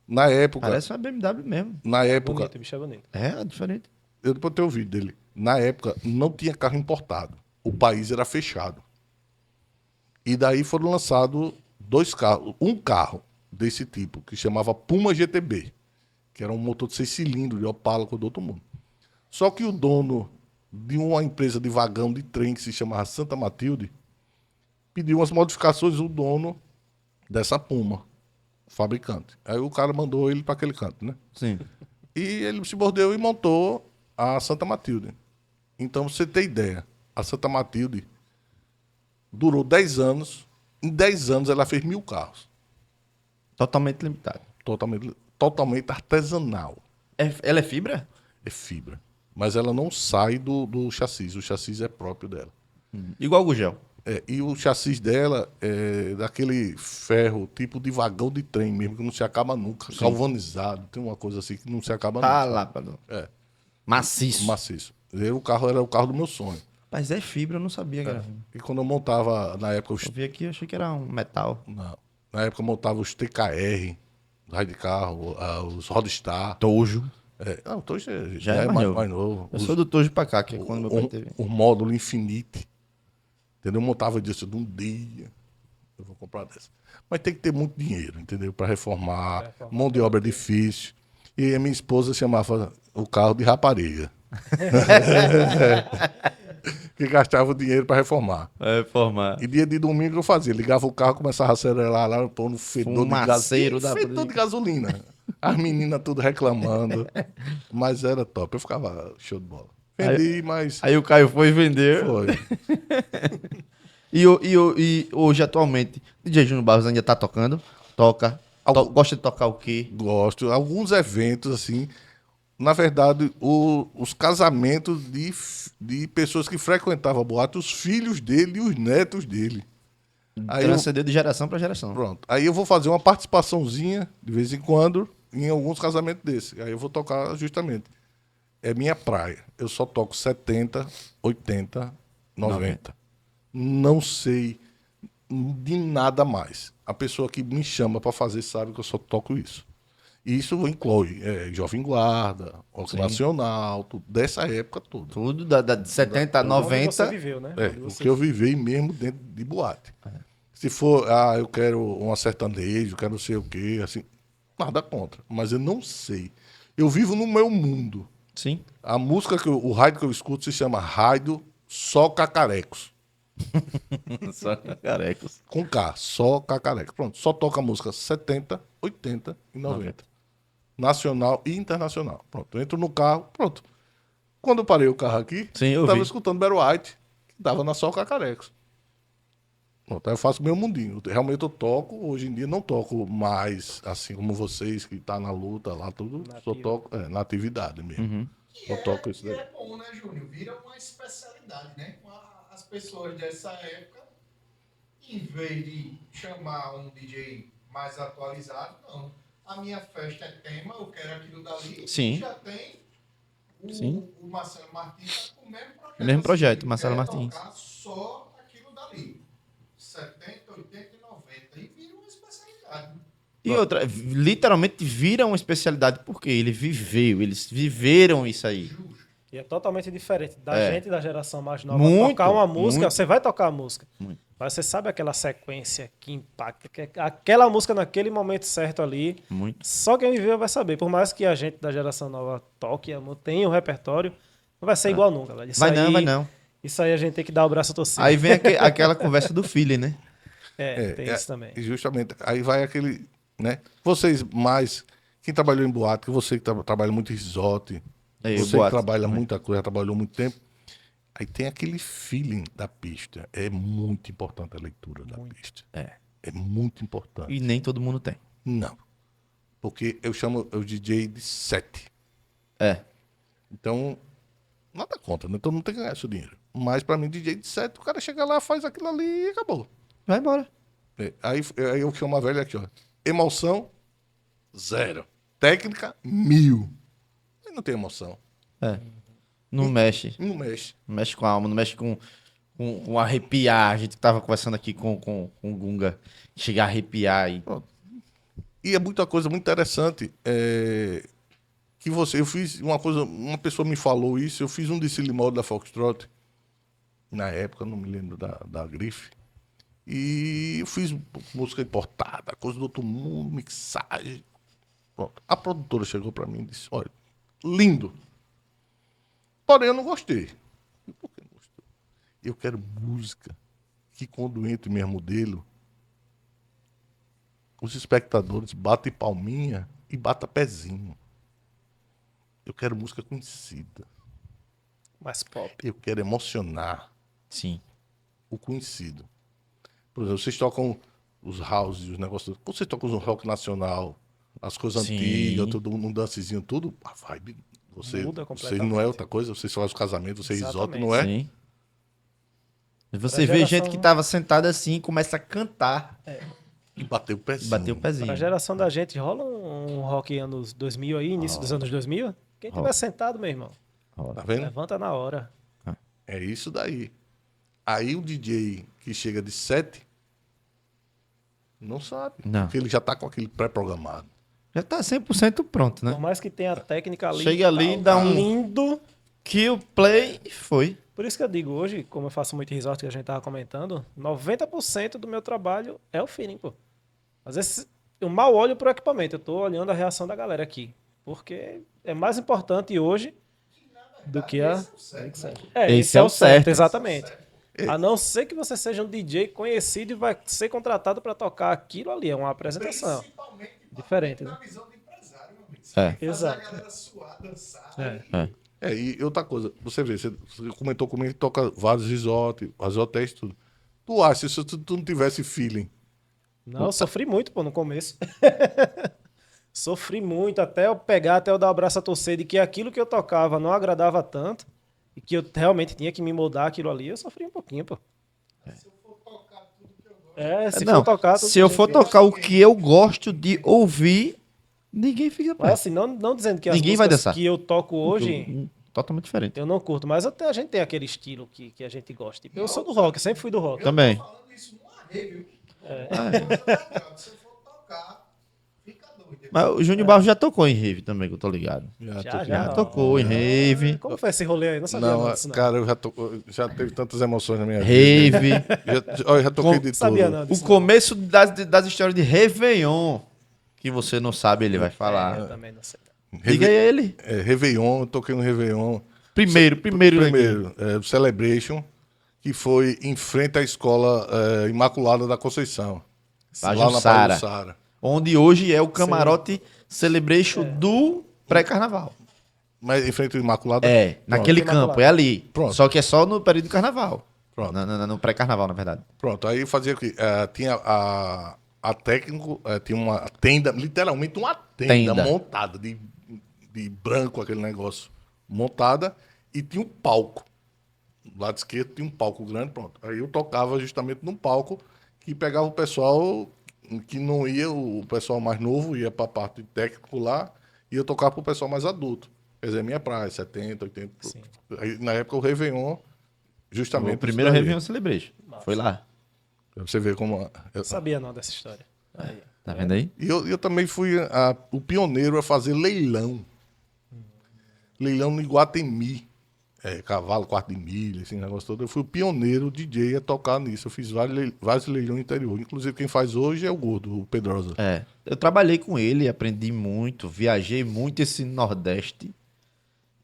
Na época, Parece uma BMW mesmo. na época, Bonito, o bicho é bonito. É, diferente. eu depois tenho o vídeo dele. Na época, não tinha carro importado. O país era fechado. E daí foram lançados dois carros. Um carro desse tipo, que chamava Puma GTB, que era um motor de 6 cilindros, de Opala com todo mundo. Só que o dono de uma empresa de vagão de trem que se chamava Santa Matilde pediu umas modificações o dono dessa Puma, o fabricante. Aí o cara mandou ele para aquele canto, né? Sim. E ele se mordeu e montou a Santa Matilde. Então, pra você ter ideia, a Santa Matilde durou 10 anos. Em 10 anos ela fez 1000 carros. Totalmente limitado. Totalmente artesanal. Ela é fibra? É fibra. Mas ela não sai do chassi. O chassi é próprio dela. Igual o Gugel. É, e o chassi dela é daquele ferro tipo de vagão de trem mesmo, que não se acaba nunca. Galvanizado. Tem uma coisa assim que não se acaba Tá nunca. lá, Padrão. É, Maciço. maciço. O carro era o carro do meu sonho. Mas é fibra, eu não sabia que era fibra. E quando eu montava, na época, os Eu vi aqui, eu achei que era um metal. Não. Na época eu montava os TKR, raio de carro, os Rodstar. Tojo. Não, então Já é mais novo. mais novo. Eu sou do Tojo pra cá, que é quando meu pai teve. O módulo Infinite. Entendeu? Eu montava disso de um dia. Eu vou comprar dessa. Mas tem que ter muito dinheiro, entendeu? Para reformar. Mão de obra difícil. E a minha esposa chamava o carro de rapariga. Que gastava o dinheiro para reformar. É, formar. E dia de domingo eu fazia, ligava o carro, começava a acelerar lá, pondo fedor Fumaceiro de da fedor de gasolina. As meninas tudo reclamando. Mas era top, eu ficava show de bola. Vendi, mas Aí o Caio foi e vendeu. foi. E hoje, atualmente, DJ Júnior Barros ainda tá tocando? Toca. Gosta de tocar o quê? Gosto. Alguns eventos, assim, na verdade, os casamentos de pessoas que frequentavam a boate, os filhos dele e os netos dele. Aí Transcender de geração pra geração. Pronto. Aí eu vou fazer uma participaçãozinha, de vez em quando, em alguns casamentos desses. Aí eu vou tocar justamente. É minha praia. Eu só toco 70, 80, 90. Não sei de nada mais. A pessoa que me chama para fazer sabe que eu só toco isso. E isso inclui Jovem Guarda, Rock Nacional, tudo, dessa época toda. Tudo de 70 a Onde você 90. viveu, né? É, Onde o você- que eu vivei mesmo dentro de boate. Se for, eu quero uma sertanejo, quero não sei o quê, assim, nada contra. Mas eu não sei. Eu vivo no meu mundo. Sim. A música, o rádio que eu escuto se chama Rádio Só Cacarecos. Só carecos. Com K, Só Cacarecos. Pronto, só toca música 70, 80 e 90. Nacional e internacional. Pronto, eu entro no carro, pronto. Quando eu parei o carro aqui, Sim, eu tava vi. escutando Barry White, que tava na Só Cacarecos. Pronto, aí eu faço meu mundinho. Realmente eu toco, hoje em dia não toco mais, assim como vocês, que tá na luta lá, tudo. Só toco na atividade mesmo. Só toco isso Que daí. é bom, né, Júnior? Vira uma especialidade, né? As pessoas dessa época, em vez de chamar um DJ mais atualizado, não. A minha festa é tema, eu quero aquilo dali. Sim. E já tem Sim. o Marcelo Martins tá com o mesmo projeto. Mesmo projeto, Ele Marcelo quer Martins. tocar só aquilo dali. 70, 80 e 90. E vira uma especialidade. E outra, literalmente vira uma especialidade porque eles viveram isso aí. E é totalmente diferente da É. gente da geração mais nova. Muito, Tocar uma música, muito. você vai tocar a música. Muito. Mas você sabe aquela sequência que impacta, aquela música naquele momento certo ali. Muito. Só quem viveu vai saber. Por mais que a gente da geração nova toque, tenha um repertório, não vai ser igual nunca, velho. Isso Vai aí, não, vai não. Isso aí a gente tem que dar o braço a torcer. Aí vem aquela conversa do feeling, né? Tem isso também. E justamente, aí vai aquele, né? Vocês mais, quem trabalhou em boate, você que trabalha muito em resort, você que boate trabalha também. muita coisa, trabalhou muito tempo, aí tem aquele feeling da pista. É muito importante a leitura da pista. É. É muito importante. E nem todo mundo tem. Não. Porque eu chamo o DJ de set. É. Então, nada contra, né? Todo mundo tem que ganhar seu dinheiro. Mas pra mim, DJ de set, o cara chega lá, faz aquilo ali e acabou. Vai embora. Aí eu chamo a velha aqui, ó. Emoção, 0. Técnica, 1000. Aí não tem emoção. Não mexe. Não mexe. Não mexe com a alma, não mexe com arrepiar. A gente tava conversando aqui com o Gunga. Chegar a arrepiar e. E é muita coisa muito interessante. Eu fiz uma coisa, uma pessoa me falou isso, eu fiz um desfile modo da Foxtrot, na época, não me lembro da grife, e eu fiz música importada, coisa do outro mundo, mixagem. Pronto. A produtora chegou pra mim e disse, olha, lindo. Porém, eu não gostei. E por que não gostou? Eu quero música que quando entra em meu modelo, os espectadores batem palminha e batam pezinho. Eu quero música conhecida. Mais pop. Eu quero emocionar Sim. o conhecido. Por exemplo, vocês tocam os house, os negócios. Quando vocês tocam os rock nacional, as coisas Sim. antigas, todo mundo dancezinho, tudo, a vibe. Você Muda não é completamente. outra coisa, vocês fazem o casamento, vocês Exatamente. risotam, não é? Sim. E você Pra vê geração- gente que tava sentada assim e começa a cantar. E bateu o pezinho. Bateu o pezinho. Pra geração da gente, rola um rock anos 2000 aí, início dos anos 2000? Quem tiver sentado, meu irmão, Tá vendo? levanta na hora. É isso daí. Aí o DJ que chega de 7 não sabe. Não. Porque ele já tá com aquele pré-programado. Já tá 100% pronto, né? Por mais que tenha a técnica ali. Chega ali e dá um- Lindo. Que o play foi. Por isso que eu digo, hoje, como eu faço muito resort que a gente tava comentando, 90% do meu trabalho é o feeling, pô. Às vezes eu mal olho pro equipamento, eu tô olhando a reação da galera aqui. Porque é mais importante hoje do que a. Esse é o certo. Exatamente. A não ser que você seja um DJ conhecido e vai ser contratado para tocar aquilo ali. É uma apresentação. Principalmente Diferente, né? na visão do empresário, meu amigo. É. Fazer Exato. a galera suar, dançar. É. E outra coisa, você vê, você comentou comigo que toca vários risotes, as hotéis, tudo. Tu acha, se tu não tivesse feeling, Não, eu sofri muito, pô, no começo. Sofri muito até eu pegar, até eu dar o braço a torcer de que aquilo que eu tocava não agradava tanto e que eu realmente tinha que me mudar aquilo ali, eu sofri um pouquinho, pô. Se for tocar tudo que eu gosto. Não, for tocar tudo se que eu a for gente gosta. tocar o que eu gosto de ouvir, ninguém fica Mas perto. assim, não dizendo que as Ninguém vai músicas dançar. que eu toco hoje Totalmente diferente. eu não curto, mas a gente tem aquele estilo que a gente gosta. Tipo, eu sou do rock, sempre fui do rock. Também. Falando isso numa rave, viu? É. Se eu for tocar, fica doido. Mas o Júnior Barros já tocou em rave também, que eu tô ligado. Já tocou em rave. Como foi esse rolê aí? Não sabia não, não disso, não. cara, já teve tantas emoções na minha vida. Rave. Eu já toquei de Não sabia tudo. não O disso. começo das histórias de Réveillon, que você não sabe, ele vai Eu falar. também não sei. Diga aí ele. Réveillon, eu toquei no Réveillon. Primeiro. O Celebration, que foi em frente à escola Imaculada da Conceição. Pajuçara. Pajuçara. Onde hoje é o camarote Celebration do pré-carnaval. Mas em frente ao Imaculada? É, Pronto. naquele campo, é ali. Pronto. Só que é só no período do carnaval. Pronto. No pré-carnaval, na verdade. Pronto, aí fazia o quê? Tinha a técnico, tinha uma tenda, literalmente uma tenda. Tenda. Montada, de branco, aquele negócio, montada, e tinha um palco. Do lado esquerdo tinha um palco grande, pronto. Aí eu tocava justamente num palco que pegava o pessoal que não ia, o pessoal mais novo ia para a parte técnico lá, e eu tocava para o pessoal mais adulto. Quer dizer, minha praia, 70, 80. Sim. Aí, na época o Réveillon, justamente. O primeiro isso daí. Réveillon Celebration. Foi lá. Pra você ver como... Não sabia não dessa história. Aí. Tá vendo aí? E eu também fui o pioneiro a fazer leilão. Leilão no Iguatemi. Cavalo, quarto de milha, esse negócio todo. Eu fui o pioneiro DJ a tocar nisso. Eu fiz vários leilões no interior. Inclusive, quem faz hoje é o Gordo, o Pedrosa. Eu trabalhei com ele, aprendi muito, viajei muito esse Nordeste.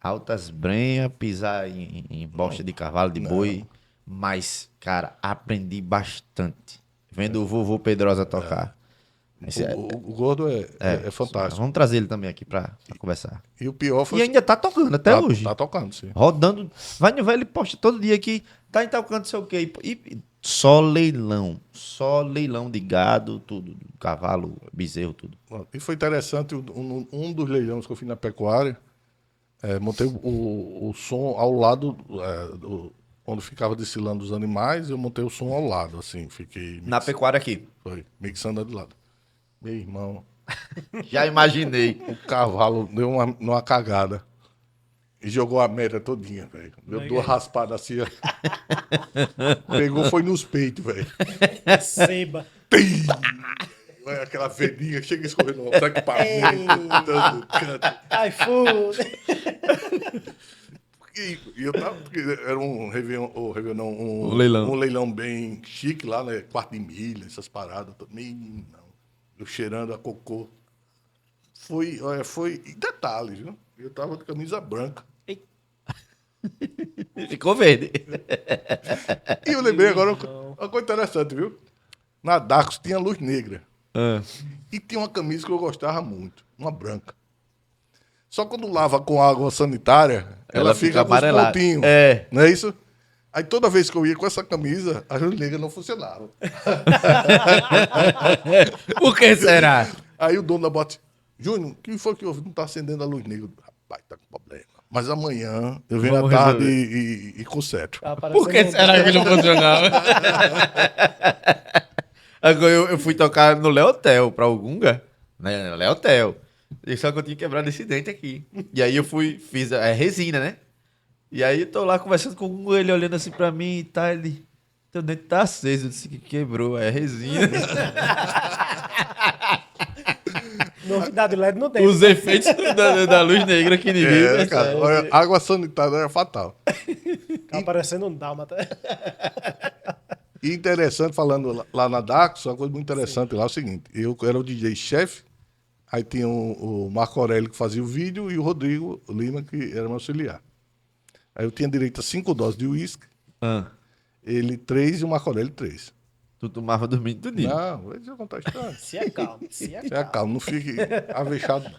Altas brenhas, pisar em bosta de cavalo, de boi. Mas, cara, aprendi bastante. Vendo o vovô Pedrosa tocar. O Gordo é fantástico. Vamos trazer ele também aqui pra conversar. E o pior foi... E ainda tá tocando até hoje. Tá tocando, sim. Rodando. Vai no velho, ele posta todo dia que tá em tal canto, sei o quê. E só leilão. Só leilão de gado, tudo. Cavalo, bezerro, tudo. E foi interessante, um dos leilões que eu fiz na pecuária, montei o som ao lado, onde ficava desfilando os animais, eu montei o som ao lado, assim, fiquei... Na pecuária aqui. Foi, mixando de lado. Meu irmão, Já imaginei. o cavalo deu uma cagada e jogou a média todinha, velho. Deu 2 raspadas assim, ó. Pegou, foi nos peitos, velho. Seba. Aquela velhinha chega e escorrendo no equipamento, canto. Ai, foda. E eu tava, porque era um Réveillon, não, Um leilão. um leilão bem chique lá, né? Quarto de milha, essas paradas. Não. Eu cheirando a cocô. Foi, e detalhe, viu? Eu tava de camisa branca. Ficou verde. E eu lembrei agora uma coisa interessante, viu? Na Dacos tinha luz negra. E tinha uma camisa que eu gostava muito, uma branca. Só quando lava com água sanitária, ela fica com os amarelada. pontinhos. É. Não é isso? Aí toda vez que eu ia com essa camisa, a luz negra não funcionava. Por que será? Aí o dono da bote, Júnior, o que foi que houve? Não tá acendendo a luz negra. Rapaz, tá com problema. Mas amanhã eu venho Vamos à tarde resolver. e conserto. Tá Por que aparecendo será que não funcionava? Agora eu fui tocar no Leotel, pra Ogunga. Né? Leotel. E só que eu tinha quebrado esse dente aqui. E aí eu fiz resina, né? E aí eu tô lá conversando com o ele olhando assim pra mim e tá, ele... Teu dente tá aceso, eu disse que quebrou, é resina. Novidade LED no dente. Os efeitos da luz negra aqui de vida. Cara, olha, água sanitária é fatal. Tá aparecendo um dálmata. E interessante, falando lá na Dacos, uma coisa muito interessante lá é o seguinte, eu era o DJ-chefe, aí tinha o Marco Aurélio que fazia o vídeo e o Rodrigo Lima, que era meu auxiliar. Aí eu tinha direito a 5 doses de uísque, ele 3 e o Marco Aurélio 3. Tu tomava dormindo tudinho. Não, deixa eu contar a história. Se acalma, se É acalma. calma, não fique avexado. Não.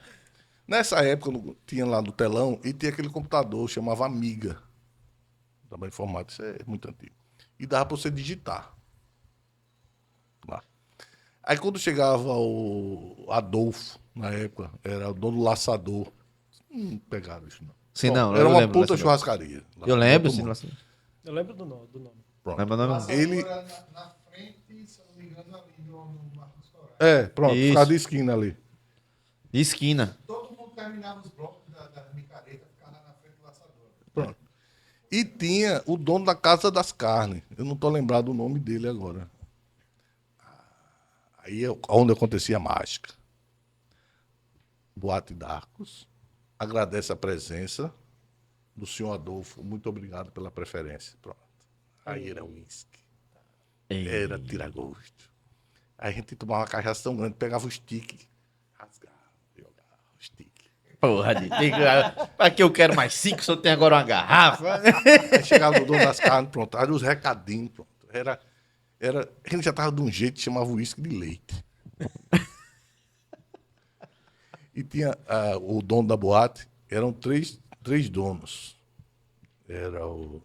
Nessa época, tinha lá no telão e tinha aquele computador, chamava Amiga. Trabalho informático, isso é muito antigo. E dava para você digitar. Lá. Aí quando chegava o Adolfo, na época, era o dono do laçador. Não pegaram isso, não. Sim, Bom, não, era eu uma lembro puta dessa churrascaria. Eu lembro, Todo sim. mundo. Eu lembro do nome. Pronto. Lembra o nome? Ele- Na frente, se eu não me engano, ali no Marcos Correia. Pronto, Isso. ficava de esquina ali. De esquina. Todo mundo terminava os blocos da micareta, ficava na frente do laçador. Pronto. E tinha o dono da Casa das Carnes. Eu não tô lembrado do nome dele agora. Aí é onde acontecia a mágica. Boate d'Arcos. Agradece a presença do senhor Adolfo. Muito obrigado pela preferência. Pronto. Aí era uísque. Era tira-gosto. Aí a gente tomava uma cachaça tão grande, pegava o stick, rasgava, jogava o stick. Porra, aqui eu quero mais 5, só tem agora uma garrafa. Aí chegava o dono das carnes, pronto. Aí os recadinhos, pronto. Ele já tava de um jeito que chamava uísque de leite. E tinha o dono da boate, eram três donos. Era o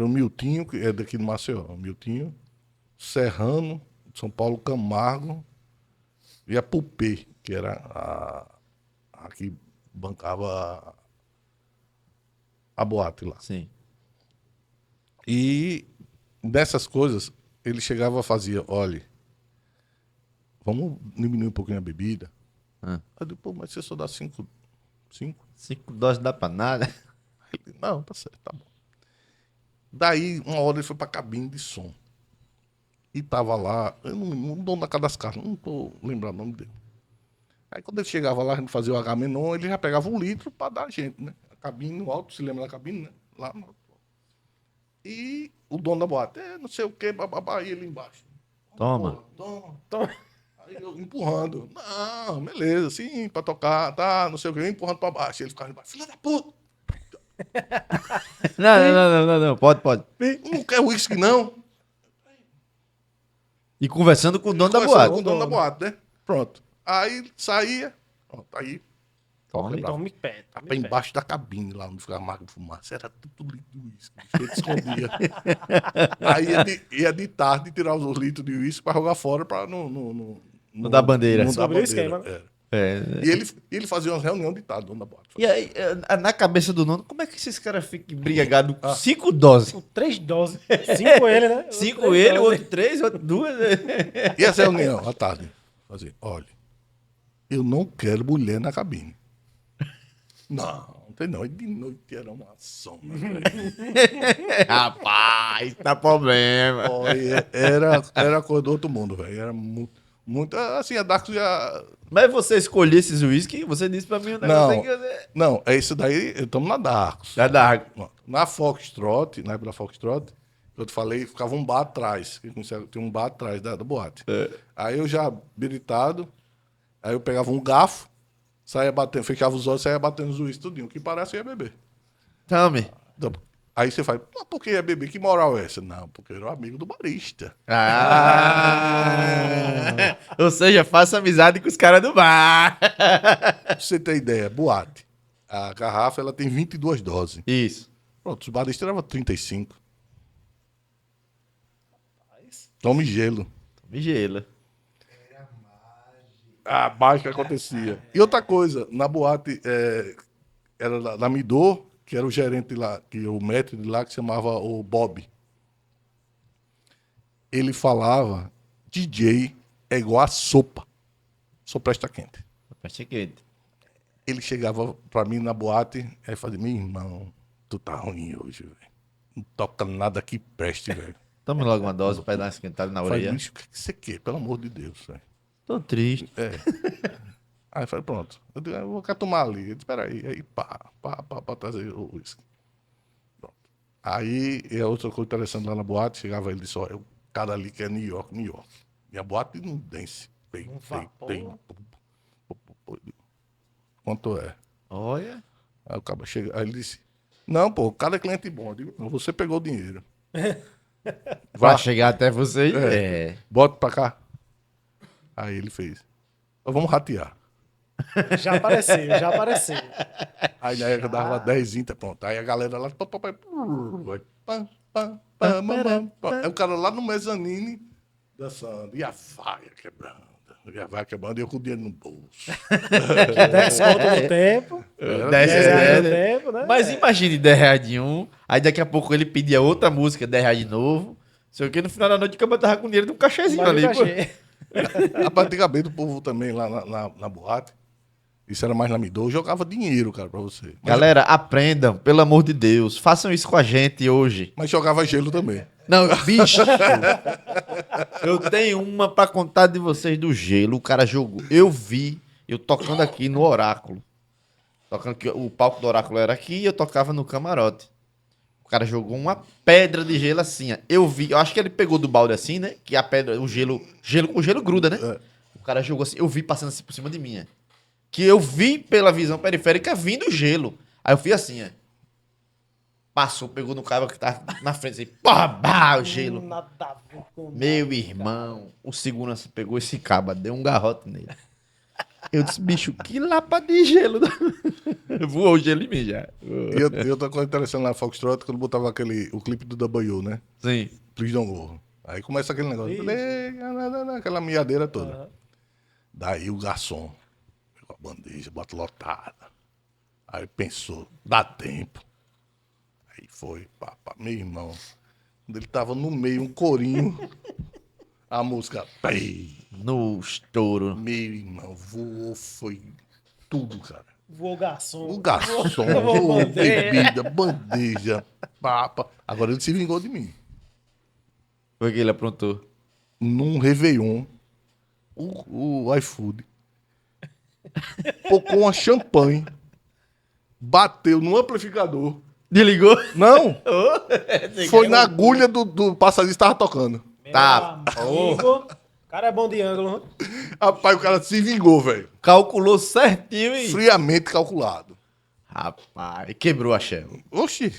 Miltinho, que é daqui do Maceió, o Miltinho, Serrano, de São Paulo, Camargo, e a Pupê, que era a que bancava a boate lá. Sim. E dessas coisas, ele chegava e fazia, olha, vamos diminuir um pouquinho a bebida. Ah. Aí eu digo, pô, mas você só dá 5? 5 doses dá pra nada. Ele, não, tá certo, tá bom. Daí, uma hora ele foi pra cabine de som. E tava lá, eu não dono da Casa das Carnes, não tô lembrando o nome dele. Aí quando ele chegava lá, a gente fazia o H-Menon, ele já pegava 1 litro pra dar a gente, né? A cabine no alto, se lembra da cabine, né? Lá no alto. E o dono da boate, não sei o que, bababá, e ele embaixo. Toma. Toma. Aí eu empurrando. Não, beleza, sim, pra tocar, tá, não sei o que, eu empurrando pra baixo. Ele ficava embaixo, filha da puta, Não. Pode. não quer uísque não? E conversando com o dono da Conversando boate. com o dono da boate, né? Pronto. Aí saía, pronto, aí Tome. Tome pé. tá pra embaixo da cabine lá, onde ficava a marca de fumaça. Era tudo litro de uísque. Ele escondia. Aí ia de tarde tirar os litros de uísque pra jogar fora pra não dar bandeira. Não dar Sobre o bandeira. esquema, Era. É. E ele fazia uma reunião de tarde, dono da boate. E aí, na cabeça do nono, como é que esses caras ficam embriagados com 5 doses? Com 3 doses. 5 ele, né? 5 Três ele, o doses. outro 3, o outro 2. E essa reunião, à tarde, fazia, olha, eu não quero mulher na cabine. Não tem não. E de noite era uma sombra, velho. Rapaz, dá problema. Olha, era coisa do outro mundo, velho. Era muito. Assim, a Dark já. Mas você escolheu esses whisky? Você disse pra mim o Não, negócio que... não, é isso daí, estamos na Darks. Da Dark. Na Foxtrot, na época da Foxtrot, eu te falei, ficava um bar atrás. Tinha um bar atrás da boate. Aí eu já habilitado, aí eu pegava um garfo, saía batendo, fechava os olhos, saía batendo os uísques tudinho. O que parece eu ia beber. Tome. Então, aí você fala, mas por que ia beber? Que moral é essa? Não, porque eu era um amigo do barista. Ou seja, faça amizade com os caras do bar. Pra você ter ideia, boate. A garrafa ela tem 22 doses. Isso. Pronto, os baristas davam 35. Tome gelo. Tome gelo. A mágica acontecia. E outra coisa, na boate, era da Midor, que era o gerente lá, que o mestre de lá, que se chamava o Bob. Ele falava, DJ é igual a sopa. Só presta quente. Peste quente. Ele chegava pra mim na boate, aí fazia, meu irmão, tu tá ruim hoje, velho. Não toca nada que preste, velho. Tome logo uma dose pra dar uma esquentada na Eu falei, orelha. bicho, o que você quer? Pelo amor de Deus, velho. Tô triste. Aí eu falei, pronto. Eu digo, eu vou tomar ali. Ele disse, peraí. Aí, pá, pra trazer o uísque. Pronto. Aí, e a outra coisa interessante lá na boate, chegava ele e disse, olha, o cara ali que é New York. E a boate não dance. Tem. Quanto é? Olha. Aí o cara chega, aí ele disse, não, pô, cada cliente bom. Eu digo, você pegou o dinheiro. Vai chegar até você. Bota pra cá. Aí ele fez. Vamos ratear. Já apareceu. Aí na época dava 10, pronto. Aí a galera lá. Aí o cara lá no mezanine dançando. E a vaia quebrando. E eu com o dinheiro no bolso. 10 conto no tempo. 10 reais no tempo, né? Mas imagine 10 reais de um, aí daqui a pouco ele pedia outra música, 10 reais de novo. Sei o que, no final da noite o cara tava com dinheiro de um cachezinho Mas ali. no Pô. cachê. Antigamente o povo também lá na boate, isso era mais na Midor, jogava dinheiro, cara, pra você. Galera, aprendam, pelo amor de Deus. Façam isso com a gente hoje. Mas jogava gelo também. Não, bicho. Eu tenho uma pra contar de vocês do gelo. O cara jogou. Eu vi, eu tocando aqui no Oráculo. Tocando aqui, o palco do Oráculo era aqui e eu tocava no camarote. O cara jogou uma pedra de gelo assim, ó. Eu vi, eu acho que ele pegou do balde assim, né? Que a pedra, o gelo gruda, né? O cara jogou assim, eu vi passando assim por cima de mim, ó. Que eu vi pela visão periférica vindo gelo. Aí eu fui assim, ó. Passou, pegou no cara que tá na frente, assim, pá, o gelo. Nada a ver com Meu irmão, o segurança pegou esse cabo, deu um garrote nele. Eu disse, bicho, que lapa de gelo. Voou o gelo em mim já. E outra coisa interessante na Foxtrot, quando botava o clipe do W, né? Sim. Please Don't Go. Aí começa aquele negócio, aquela miadeira toda. Daí o garçom pegou a bandeja, bota lotada. Aí pensou, dá tempo. Aí foi, meu irmão. Quando ele tava no meio, um corinho, a música, pei, No estouro. meu irmão, voou, foi tudo, cara. Voou garçom. O garçom, Voou voou bandeja. bebida, bandeja, papa. Agora ele se vingou de mim. Foi que ele aprontou. num Réveillon, o iFood pocou uma champanhe, bateu no amplificador. Desligou? Não, foi na agulha do passarinho que estava tocando. Tá. Amigo, o cara é bom de ângulo. Rapaz, o cara se vingou, velho. Calculou certinho e... Friamente calculado. Rapaz, quebrou a Shell. Oxi.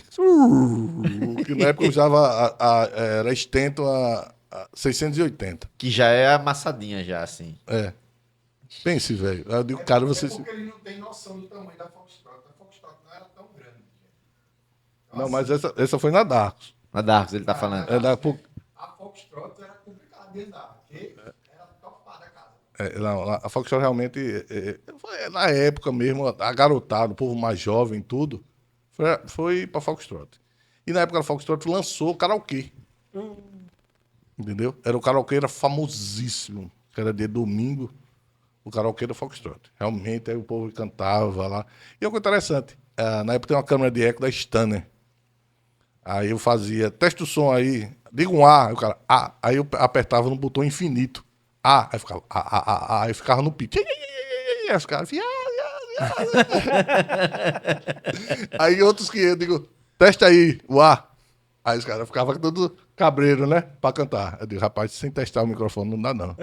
Que na época eu usava era extento a 680. Que já é amassadinha já, assim. É. Pense, velho. Eu digo, cara, você. É porque ele não tem noção do tamanho da Foxtrot. A Foxtrot não era tão grande. Não, mas essa foi na Darkus. Na Darks, ele tá falando. É da, A Foxtrot era complicada de andar, porque era topada a casa. não, a Foxtrot realmente, na época mesmo, a garotada, o povo mais jovem, tudo, foi pra Foxtrot. E na época a Foxtrot lançou o karaokê. Entendeu? Era o karaokê, era famosíssimo, que era de domingo, o karaokê da Foxtrot. Realmente, aí o povo cantava lá. E algo interessante, na época tem uma câmera de eco da Stanner. Aí eu fazia, testa o som aí, diga um A, aí o cara, A. Aí eu apertava no botão infinito, A, aí ficava, A, aí ficava no pitch. Aí os caras, aí outros que eu digo, testa aí o A. Aí os caras ficavam todo cabreiro, né, pra cantar. Eu digo, rapaz, sem testar o microfone não dá não.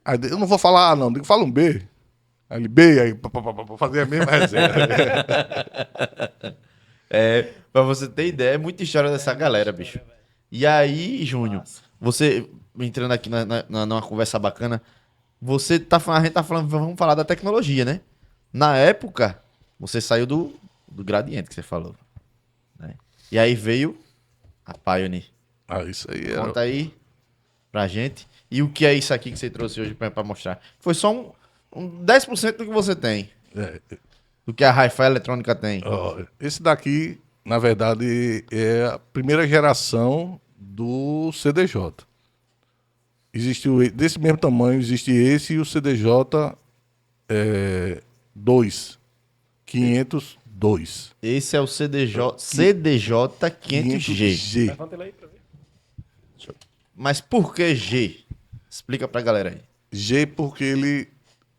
Aí eu não vou falar A não, digo, fala um B. Aí ele, B, aí fazia a mesma resenha. É, pra você ter ideia, é muita história dessa galera, bicho. E aí, Júnior, você entrando aqui numa conversa bacana, você tá falando, a gente tá falando, vamos falar da tecnologia, né? Na época, você saiu do Gradiente que você falou, né? E aí veio a Pioneer. Ah, isso aí era... Conta aí pra gente. E o que é isso aqui que você trouxe hoje pra mostrar? Foi só um 10% do que você tem. Do que a Hi-Fi eletrônica tem. Ó, esse daqui, na verdade, é a primeira geração do CDJ. Existe desse mesmo tamanho, existe esse e o CDJ 2. 502. Esse é o CDJ 500G. Levanta ele aí pra ver. Mas por que G? Explica pra galera aí. G porque ele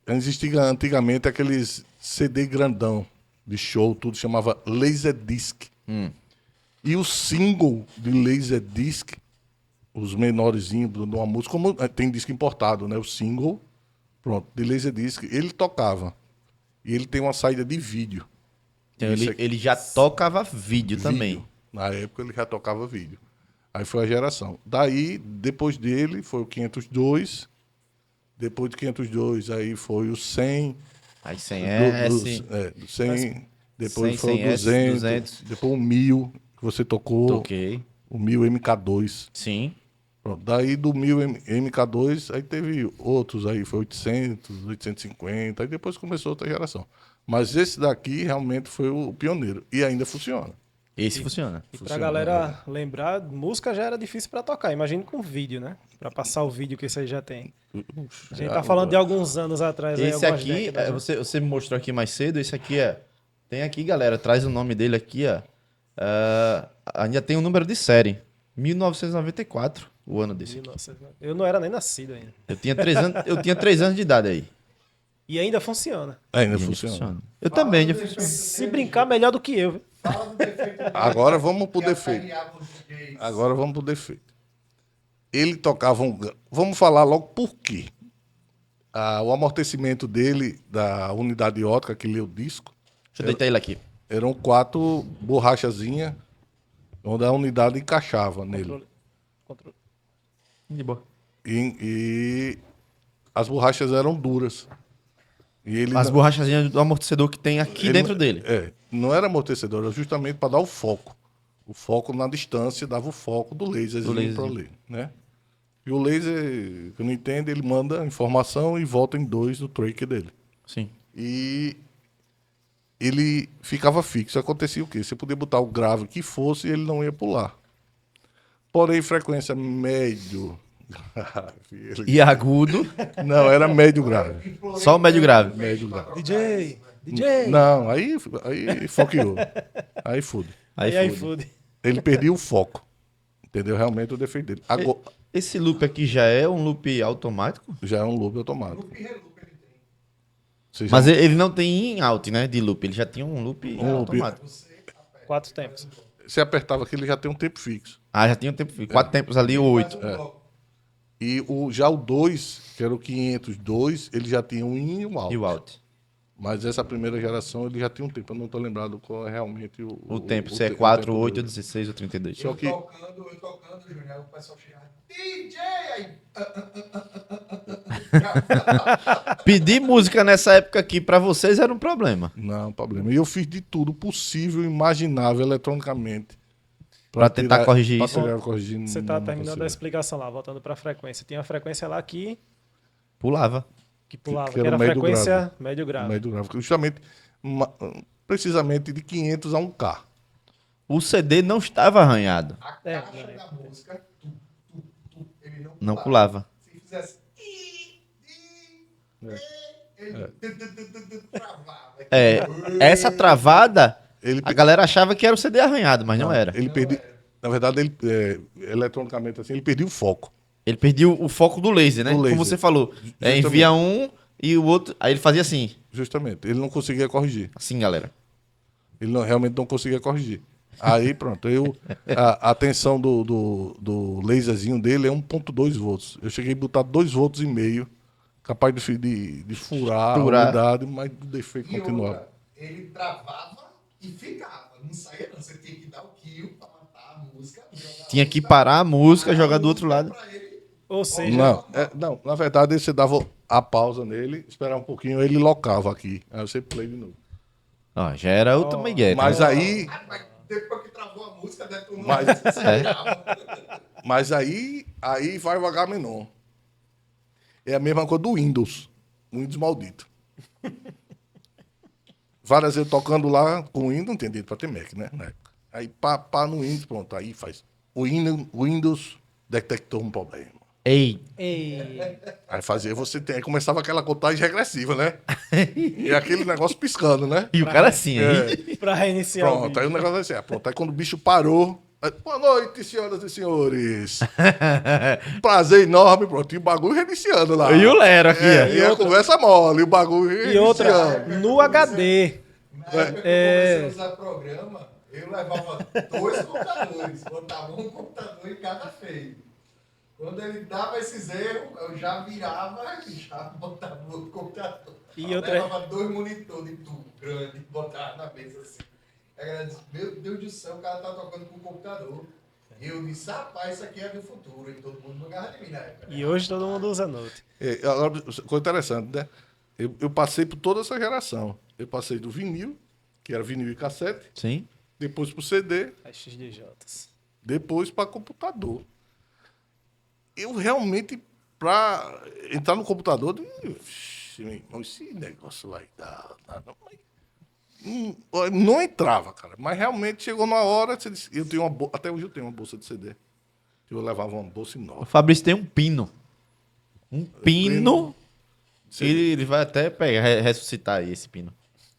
existia antigamente aqueles CD grandão de show, tudo chamava Laserdisc. E o single de Laserdisc, os menorzinhos de uma música, como tem disco importado, né? O single, pronto, de Laserdisc, ele tocava. E ele tem uma saída de vídeo. Então Isso aqui- ele já tocava vídeo também. Vídeo. Na época ele já tocava vídeo. Aí foi a geração. Daí, depois dele, foi o 502. Depois do 502, aí foi o 100. Aí sem S. Do 100. Depois 100, foi o 100 S, 200. 200. Depois o 1000, que você tocou. Toquei. O 1000 MK2. Sim. Pronto. Daí do 1000 MK2, aí teve outros aí, foi 800, 850. Aí depois começou outra geração. Mas esse daqui realmente foi o pioneiro. E ainda funciona. Esse funciona. E pra galera lembrar, música já era difícil pra tocar. Imagine com vídeo, né? Pra passar o vídeo que você já tem. A gente tá falando de alguns anos atrás. aí, Esse algumas aqui, décadas, né? você me mostrou aqui mais cedo, esse aqui tem aqui, galera, traz o nome dele aqui, ó. Ainda tem o número de série. 1994, o ano desse. Nossa, eu não era nem nascido ainda. Eu tinha 3 anos de idade aí. E ainda funciona. Ainda Ainda funciona. Eu também, ainda funciona. Se brincar, melhor do que eu. Viu? Fala do defeito dele. Agora vamos pro Que defeito. avaliava os DJs. Agora vamos pro defeito. Ele tocava Vamos falar logo por quê. O amortecimento dele, da unidade ótica que lê o disco, Deixa eu deitar ele aqui. eram 4 borrachazinhas, onde a unidade encaixava nele. Controle. De boa. E as borrachas eram duras. E ele As borrachazinhas do amortecedor que tem aqui ele- dentro dele. não era amortecedor, era justamente para dar o foco. O foco na distância dava o foco do laserzinho laserzinho. para ler, né? E o laser, que não entende, ele manda a informação e volta em 2 do tracker dele. Sim. E ele ficava fixo. Acontecia o quê? Você podia botar o grave que fosse e ele não ia pular. Porém, frequência médio... E agudo, Não, era médio grave. só o médio grave. Médio grave. DJ! Não, aí foqueou. Aí Aí fude. foda. Ele perdia o foco. Entendeu? Realmente o defeito dele. Agora, Esse loop aqui já é um loop automático? Já é um loop automático. Loop e reloop ele tem. Você já- Mas ele não tem in out, né? De loop. Ele já tinha um loop Um loop. automático. Você aperta. 4 tempos. Você apertava aqui, ele já tem um tempo fixo. Ah, já tinha um tempo. 4 tempos ali, ou 8. Faz um bloco. E já o 2, que era o 502, ele já tinha um in e um out. E o out. Mas essa primeira geração, ele já tinha um tempo. Eu não estou lembrado qual é realmente O tempo, se é o 4, tempo 8, dele. 16 ou 32. Só que- Eu tocando, Júnior, o pessoal chegava, DJ! Aí, Pedir música nessa época aqui pra vocês era um problema. Não, problema. E eu fiz de tudo possível, imaginável, eletronicamente. Pra tentar corrigir pra isso. tentar corrigir, Você não tá terminando a conseguia. explicação lá, voltando pra frequência. Tinha uma frequência lá que Pulava. pulava, Que que era era a médio frequência grave. médio grave. Médio grave. Justamente, precisamente de 500 a 1K. O CD não estava arranhado. a É, caixa né? da música, ele Não pulava. Se fizesse ele travava. É, essa travada, Ele, a galera achava que era o CD arranhado, mas não era. ele perdi, na verdade, ele, eletronicamente assim, ele perdia o foco. Ele perdeu o foco do laser, né? Do laser. Como você falou. É, Justamente. envia um e o outro. Aí ele fazia assim. Justamente. Ele não conseguia corrigir. Assim, galera. Ele realmente não conseguia corrigir. Aí, pronto, a tensão do laserzinho dele é 1.2 volts. Eu cheguei a botar 2 volts e meio, capaz de furar a Furar. unidade, mas o defeito E continuava. outra, ele travava e ficava. Não saía, não. Você tinha que dar o kill pra matar a música. jogar Tinha a que música, parar a música, jogar do outro música lado. pra ele. Ou seja, Não, na verdade, você dava a pausa nele, esperava um pouquinho, ele locava aqui. Aí você play de novo. Ó, já era outro Miguel. Mas aí, Mas depois que travou a música, detonou. Mas- Mas... mas aí vai o H-Menon. É a mesma coisa do Windows. O Windows maldito. Várias vezes tocando lá com o Windows, não tem direito pra ter Mac, né? Na época. Aí pá no Windows, pronto. Aí faz. O Windows detectou um problema. Ei, ei, Aí fazia, aí começava aquela contagem regressiva, né? E aquele negócio piscando, né? e o cara assim, aí. pra reiniciar o Pronto, vídeo. aí o negócio é assim, pronto. Aí quando o bicho parou, aí, boa noite, senhoras e senhores. Prazer enorme, pronto. E o bagulho reiniciando lá. E o Lero aqui, ó. E a conversa mole, e o bagulho E reiniciando. outra, no HD. Na época que eu comecei a usar programa, eu levava 2 computadores, botava um computador em cada feio. Quando ele dava esses erros, eu já virava e já botava outro computador. E Eu outra- levava 2 monitores de tubo grande, botava na mesa assim. Aí a galera disse, meu Deus do céu, o cara tá tocando com o computador. E eu disse, rapaz, isso aqui é do futuro. E todo mundo não de mim na época. E hoje todo mundo usa Note. Agora, coisa interessante, né? Eu passei por toda essa geração. Eu passei do vinil, que era vinil e cassete, Sim. depois pro CD, As XDJs. depois para computador. Eu realmente, para entrar no computador, eu digo, "Ixi, meu irmão, esse negócio vai dar. Não entrava, cara. Mas realmente chegou na hora, você disse, eu tenho até hoje eu tenho uma bolsa de CD. Eu levava uma bolsa O enorme. Fabrício tem um pino. Um pino. Sim. Ele vai até pegar, ressuscitar aí esse pino.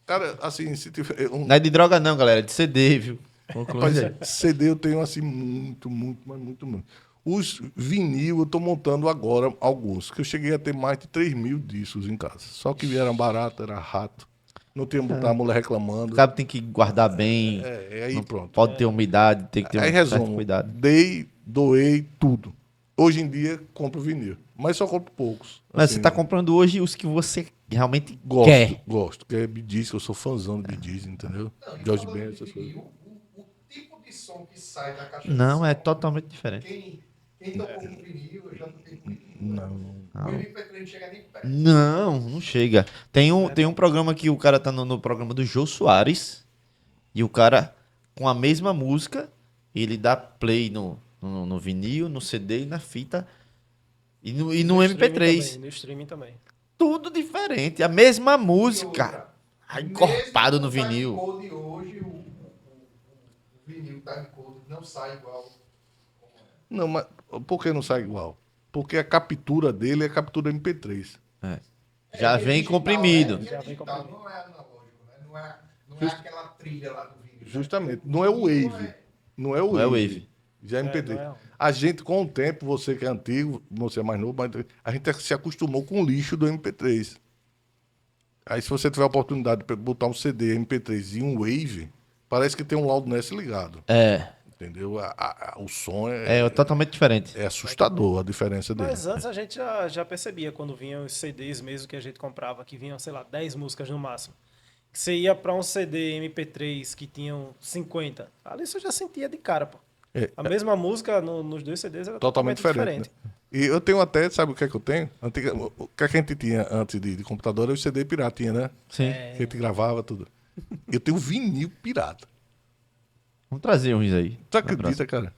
Cara, assim, se tiver. Não é de droga, não, galera. É de CD, viu? Rapaz, CD eu tenho assim muito, mas muito. Os vinil eu tô montando agora alguns, que eu cheguei a ter mais de 3 mil discos em casa. Só que vieram barato, era rato. Não tinha botar a mulher reclamando. O cara tem que guardar bem. Aí não pronto. pode ter umidade, tem que ter Aí um certo resumo, cuidado. doei tudo. Hoje em dia compro vinil, mas só compro poucos. Mas Assim, você tá comprando hoje os que você realmente gosto, quer. gosto, que é Bee Gees, que eu sou fãzão de Bee Gees, entendeu? Não, e George falando Ben, de essas coisas. vinil, o tipo de som que sai da caixa de Não, é som, totalmente diferente. Quem tocou com vinil, eu já não tenho muito. Não. O MP3 não chega nem perto. Não chega. Tem um programa que o cara tá no programa do Jô Soares e o cara, com a mesma música, ele dá play no vinil, no CD e na fita e no streaming MP3. também, no streaming também. Tudo diferente. A mesma E música. outra, Aí mesmo encorpado no o vinil. timecode hoje, o vinil timecode não sai igual. Não, mas por que não sai igual? Porque a captura dele é a captura MP3. Já É vem digital, comprimido. né? Já vem Digital, comprimido. não é analógico, né? Não é aquela trilha lá do vinil. Justamente. Não é o Wave. Não é o Não é Wave. Wave. Já é MP3. não é- A gente, com o tempo, você que é antigo, você é mais novo, mas a gente se acostumou com o lixo do MP3. Aí se você tiver a oportunidade de botar um CD MP3 e um Wave, parece que tem um Loudness ligado. É. Entendeu? O som É totalmente diferente. é assustador a diferença dele. Mas antes a gente já percebia quando vinham os CDs mesmo que a gente comprava, que vinham, sei lá, 10 músicas no máximo. Que você ia pra um CD MP3 que tinham 50. Ali você já sentia de cara, pô. A mesma música nos dois CDs era Totalmente totalmente diferente. Né? E eu tenho até, sabe o que é que eu tenho? O que é que a gente tinha antes de computador era o CD piratinha, né? Sim. Que a gente gravava tudo. Eu tenho vinil pirata. Vamos trazer uns aí. Tu acredita, cara?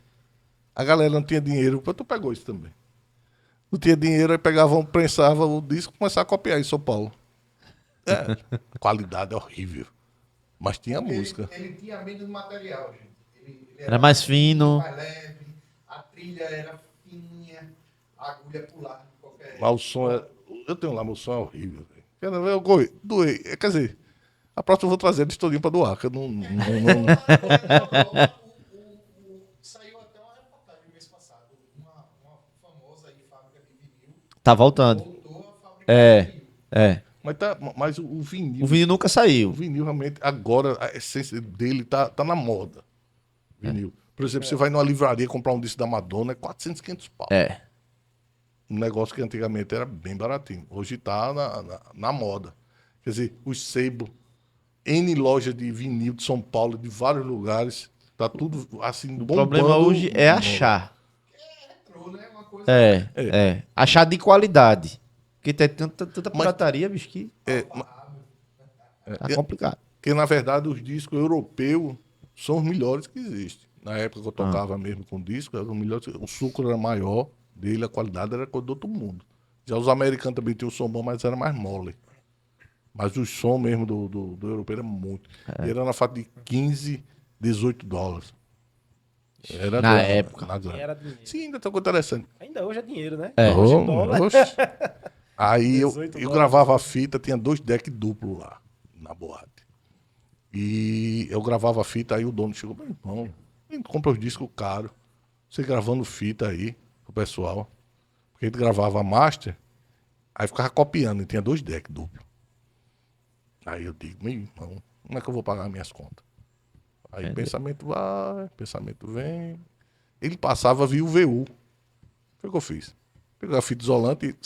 A galera não tinha dinheiro. Tu pegou isso também. Não tinha dinheiro, aí pegavam, prensavam o disco e começavam a copiar em São Paulo. A qualidade é horrível. Mas tinha música. Ele tinha menos material, gente. Ele Era mais fino. mais leve, a trilha era fininha, a agulha pular de qualquer. Mas o som é. Eu tenho lá, meu som é horrível. Velho. Quero ver, eu doei. Quer dizer, a próxima eu vou trazer eles todinho pra doar, que eu não. Saiu até uma reportagem mês passado. Uma famosa aí, fábrica de vinil Tá voltando. voltou a fabricar vinil. É. Mas o vinil. O vinil nunca O saiu. vinil realmente, agora, a essência dele tá na moda. Vinil. Por exemplo, você vai numa livraria comprar um disco da Madonna, é 400, 500 pau. É. Um negócio que antigamente era bem baratinho. Hoje tá na moda. Quer dizer, os sebo, N loja de vinil de São Paulo, de vários lugares, tá tudo assim, O problema hoje é achar. Entrou, né? Uma coisa É. Achar de qualidade. Porque tem tanta pirataria, bicho, que tá complicado. Porque, na verdade, os discos europeus são os melhores que existem. Na época que eu tocava mesmo com disco, eram os melhores. O suco era maior dele, a qualidade era coisa do outro mundo. Já os americanos também tinham um som bom, mas era mais mole. Mas o som mesmo do europeu era muito. E era na faixa de 15, 18 dólares. Era Na grana, época. na grana. Era dinheiro. Sim, ainda tem uma coisa interessante. Ainda hoje é dinheiro, né? É. Hoje Oh, em dólar. oxe. Aí eu 18 gravava a fita, tinha 2 decks duplos lá, na boate. E eu gravava a fita, aí o dono chegou, meu irmão, a gente compra os discos caros, você gravando fita aí pro pessoal. Porque a gente gravava a master, aí ficava copiando, e tinha 2 decks duplos. Aí eu digo, meu irmão, como é que eu vou pagar minhas contas? Aí pensamento vai, pensamento vem. Ele passava, via o VU. Foi o que eu fiz. Peguei a fita isolante e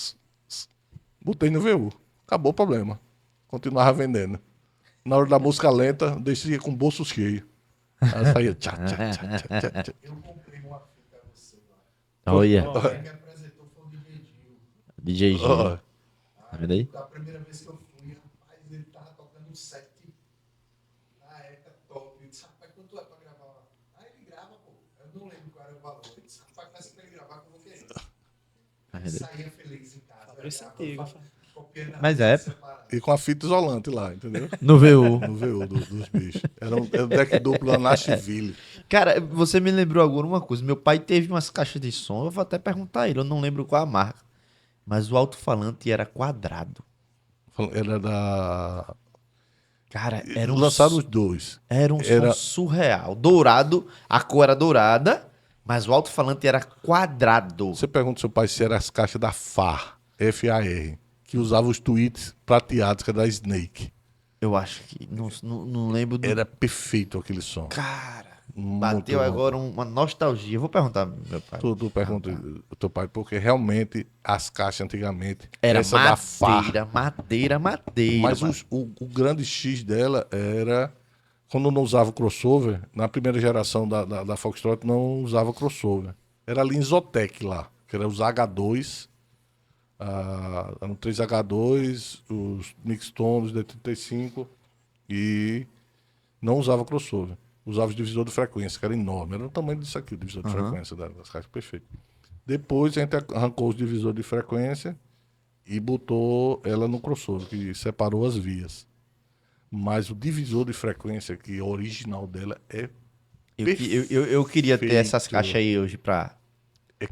botei no VU. Acabou o problema. Continuava vendendo. Na hora da música lenta, descia com o bolso cheio. Aí saía tchá, tchá, tchá, tchá, tchá, tchá. Eu comprei uma fita a você lá. Olha, Quem me apresentou foi o DJ Gil. DJ G. Ó, Tá vendo aí? Da primeira vez que eu fui, rapaz, ele tava tocando um set na época top. Eu disse, rapaz, quanto é pra gravar lá? Ah, ele grava, pô. Eu não lembro qual era o valor. Eu disse, rapaz, peça pra ele gravar que eu vou querer. Tá vendo aí? Saía feliz em casa. Por isso é antigo. Copiando a Mas fita é. separada. E com a fita isolante lá, entendeu? No VU. No VU dos bichos. Era um deck duplo lá na Nashville. Cara, você me lembrou agora uma coisa. Meu pai teve umas caixas de som, eu vou até perguntar a ele, eu não lembro qual a marca. Mas o alto-falante era quadrado. Era da. Cara, era um, Lançaram os dois. era um era- som surreal. Dourado, a cor era dourada, mas o alto-falante era quadrado. Você pergunta ao seu pai se eram as caixas da FAR, FAR, que usava os tweets prateados, que era da Snake. Eu acho que. Não lembro do. Era perfeito aquele som. Cara, Muito bateu bom. agora uma nostalgia. Eu vou perguntar pro meu pai. Tu pergunta ao teu pai, porque realmente as caixas antigamente, Era essa da FAR. madeira. Mas mano. o grande X dela era quando não usava o crossover. Na primeira geração da Foxtrot não usava crossover. Era a linha Isotec lá, que era os H2, eram 3H2, os Mixtones D35 e não usava crossover. Usava os divisor de frequência, que era enorme. Era o tamanho disso aqui, o divisor de frequência das caixas, perfeito. Depois a gente arrancou os divisores de frequência e botou ela no crossover, que separou as vias. Mas o divisor de frequência, que é o original dela, Eu queria ter essas perfeito. caixas aí hoje pra